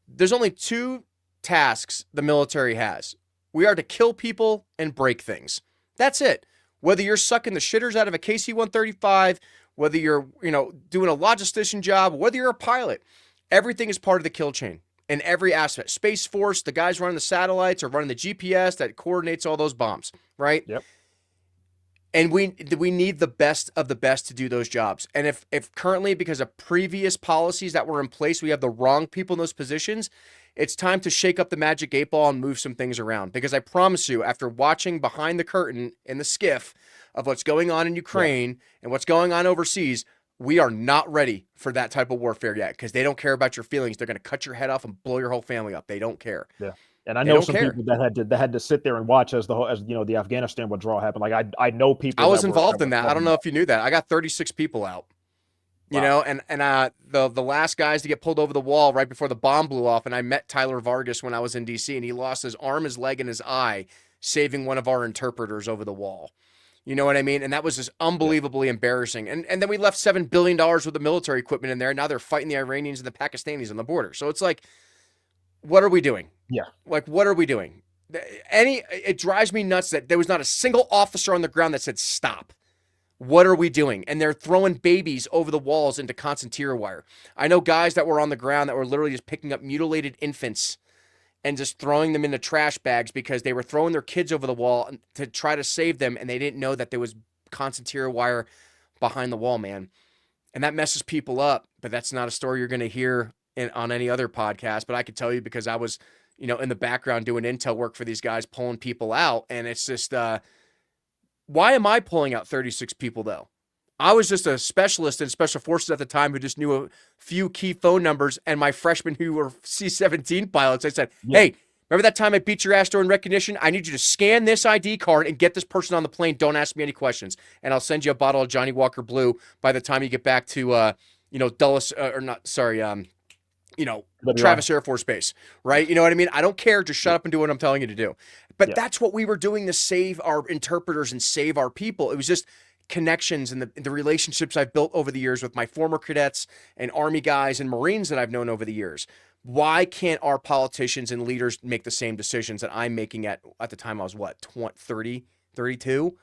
there's only two tasks the military has. We are to kill people and break things. That's it. Whether you're sucking the shitters out of a KC-135, whether you're, doing a logistician job, whether you're a pilot, everything is part of the kill chain in every aspect. Space Force, the guys running the satellites or running the GPS that coordinates all those bombs, right? Yep. And we need the best of the best to do those jobs. And if currently, because of previous policies that were in place, we have the wrong people in those positions, it's time to shake up the magic 8-ball and move some things around. Because I promise you, after watching behind the curtain in the skiff of what's going on in Ukraine and what's going on overseas, we are not ready for that type of warfare yet, because they don't care about your feelings. They're going to cut your head off and blow your whole family up. They don't care. Yeah. And I know some people that had to sit there and watch as the Afghanistan withdrawal happened. Like I know people. I was involved in that. I don't know if you knew that. I got 36 people out. Wow. And the last guys to get pulled over the wall right before the bomb blew off. And I met Tyler Vargas when I was in DC, and he lost his arm, his leg, and his eye, saving one of our interpreters over the wall. You know what I mean? And that was just unbelievably embarrassing. And then we left $7 billion worth of military equipment in there. Now they're fighting the Iranians and the Pakistanis on the border. So it's like, what are we doing? Yeah. Like, what are we doing? It drives me nuts that there was not a single officer on the ground that said, stop. What are we doing? And they're throwing babies over the walls into concertina wire. I know guys that were on the ground that were literally just picking up mutilated infants and just throwing them into trash bags because they were throwing their kids over the wall to try to save them, and they didn't know that there was concertina wire behind the wall, man. And that messes people up, but that's not a story you're going to hear on any other podcast. But I could tell you, because I was, in the background doing intel work for these guys, pulling people out. And it's just, why am I pulling out 36 people, though? I was just a specialist in special forces at the time who just knew a few key phone numbers, and my freshmen who were C-17 pilots, I said, hey, remember that time I beat your ass during recognition? I need you to scan this ID card and get this person on the plane. Don't ask me any questions. And I'll send you a bottle of Johnny Walker Blue by the time you get back to, Dulles, Travis Air Force Base, right? You know what I mean? I don't care. Just shut up and do what I'm telling you to do. But that's what we were doing to save our interpreters and save our people. It was just connections and the relationships I've built over the years with my former cadets and Army guys and Marines that I've known over the years. Why can't our politicians and leaders make the same decisions that I'm making at the time I was, 30, 32?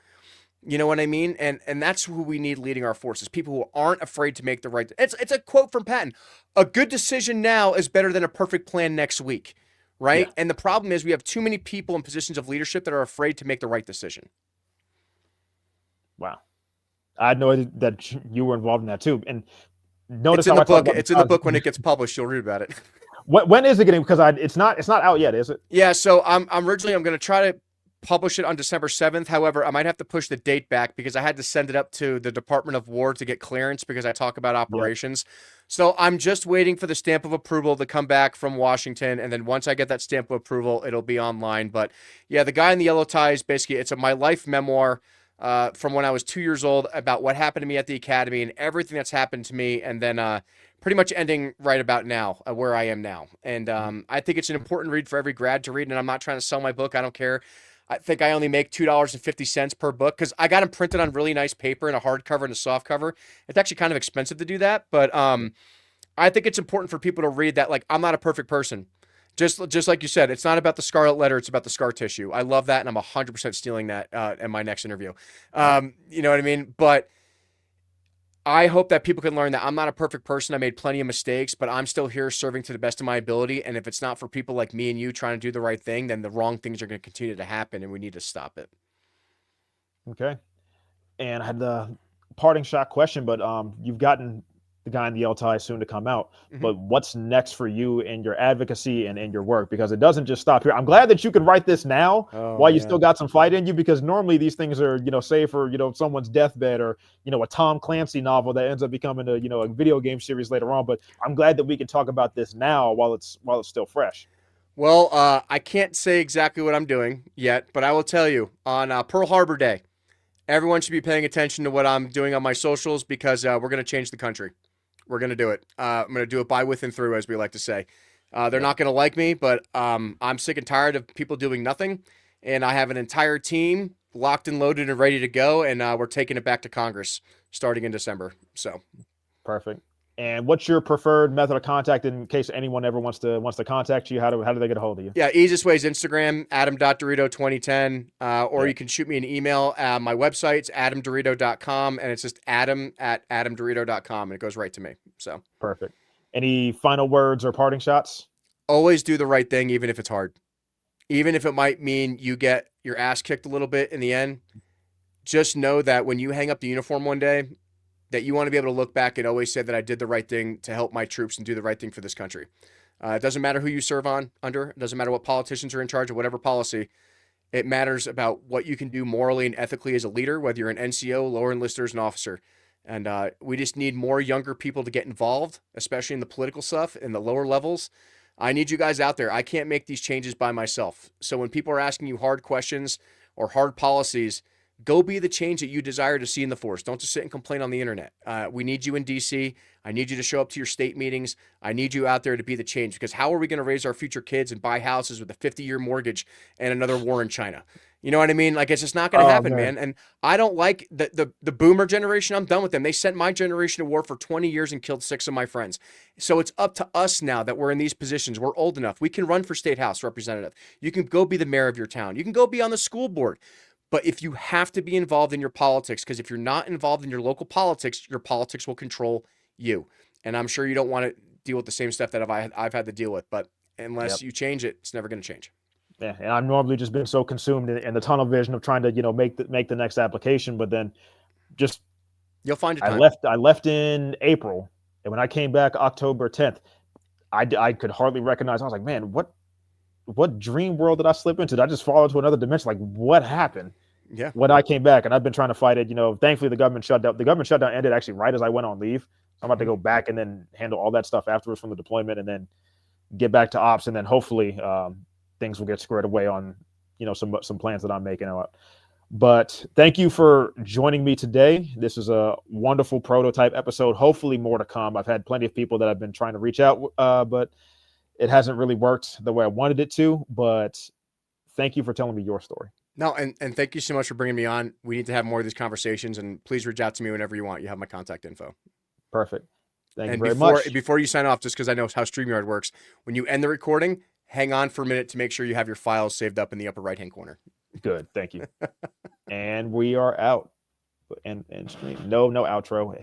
You know what I mean? And that's who we need leading our forces, people who aren't afraid to make the right. It's a quote from Patton. A good decision now is better than a perfect plan next week, right? Yeah. And the problem is we have too many people in positions of leadership that are afraid to make the right decision. Wow. I had no idea that you were involved in that too. And notice it's in the book. It's in the book when it gets published. You'll read about it. When is it getting? Because it's not out yet, is it? Yeah. So I'm going to try to publish it on December 7th. However, I might have to push the date back because I had to send it up to the Department of War to get clearance because I talk about operations. Yep. So I'm just waiting for the stamp of approval to come back from Washington. And then once I get that stamp of approval, it'll be online. But yeah, The Guy in the Yellow Tie is basically, it's my life memoir from when I was 2 years old about what happened to me at the academy and everything that's happened to me. And then pretty much ending right about now, where I am now. And I think it's an important read for every grad to read. And I'm not trying to sell my book. I don't care. I think I only make $2.50 per book because I got them printed on really nice paper and a hardcover and a softcover. It's actually kind of expensive to do that, but I think it's important for people to read that. Like, I'm not a perfect person. Just like you said, it's not about the scarlet letter, it's about the scar tissue. I love that, and I'm 100% stealing that in my next interview. You know what I mean? But I hope that people can learn that I'm not a perfect person. I made plenty of mistakes, but I'm still here serving to the best of my ability. And if it's not for people like me and you trying to do the right thing, then the wrong things are going to continue to happen, and we need to stop it. Okay. And I had the parting shot question, but you've gotten The Guy in the Yellow Tie soon to come out. Mm-hmm. But what's next for you in your advocacy and in your work? Because it doesn't just stop here. I'm glad that you can write this now while you still got some fight in you, because normally these things are, say for, someone's deathbed or, a Tom Clancy novel that ends up becoming a video game series later on. But I'm glad that we can talk about this now while it's still fresh. Well, I can't say exactly what I'm doing yet, but I will tell you on Pearl Harbor Day, everyone should be paying attention to what I'm doing on my socials because we're going to change the country. We're going to do it. I'm going to do it by, with, and through, as we like to say. They're not going to like me, but I'm sick and tired of people doing nothing. And I have an entire team locked and loaded and ready to go. And we're taking it back to Congress starting in December. So perfect. And what's your preferred method of contact in case anyone ever wants to contact you? How do they get a hold of you? Yeah, easiest way is Instagram, Adam.DeRito2010, or you can shoot me an email. My website's AdamDeRito.com, and it's just Adam@AdamDeRito.com, and it goes right to me. So perfect. Any final words or parting shots? Always do the right thing, even if it's hard. Even if it might mean you get your ass kicked a little bit in the end, just know that when you hang up the uniform one day, that you want to be able to look back and always say that I did the right thing to help my troops and do the right thing for this country. It doesn't matter who you serve under. It doesn't matter what politicians are in charge of whatever policy. It matters about what you can do morally and ethically as a leader, whether you're an NCO, lower enlisters, an officer. And we just need more younger people to get involved, especially in the political stuff, in the lower levels. I need you guys out there. I can't make these changes by myself. So when people are asking you hard questions or hard policies, go be the change that you desire to see in the force. Don't just sit and complain on the internet. We need you in D.C. I need you to show up to your state meetings. I need you out there to be the change, because how are we going to raise our future kids and buy houses with a 50-year mortgage and another war in China? You know what I mean? Like, it's just not going to happen, man. And I don't like the boomer generation. I'm done with them. They sent my generation to war for 20 years and killed 6 of my friends. So it's up to us now that we're in these positions. We're old enough. We can run for state house representative. You can go be the mayor of your town. You can go be on the school board. But if you have to be involved in your politics, because if you're not involved in your local politics, your politics will control you. And I'm sure you don't want to deal with the same stuff that I've had to deal with. But unless you change it, it's never going to change. Yeah, and I've normally just been so consumed in the tunnel vision of trying to make the next application, but then just you'll find your time. I left in April, and when I came back October 10th, I could hardly recognize. I was like, man, what dream world did I slip into? Did I just fall into another dimension? Like, what happened? Yeah. When I came back, and I've been trying to fight it. Thankfully the government shutdown. The government shutdown ended actually right as I went on leave. So I'm about to go back and then handle all that stuff afterwards from the deployment, and then get back to ops, and then hopefully things will get squared away on some plans that I'm making out. But thank you for joining me today. This is a wonderful prototype episode. Hopefully more to come. I've had plenty of people that I've been trying to reach out, but it hasn't really worked the way I wanted it to. But thank you for telling me your story. No, and thank you so much for bringing me on. We need to have more of these conversations, and please reach out to me whenever you want. You have my contact info. Perfect. Thank you And very much. before you sign off, just because I know how StreamYard works, when you end the recording, hang on for a minute to make sure you have your files saved up in the upper right-hand corner. Good. Thank you. And we are out. And stream. No outro. Hit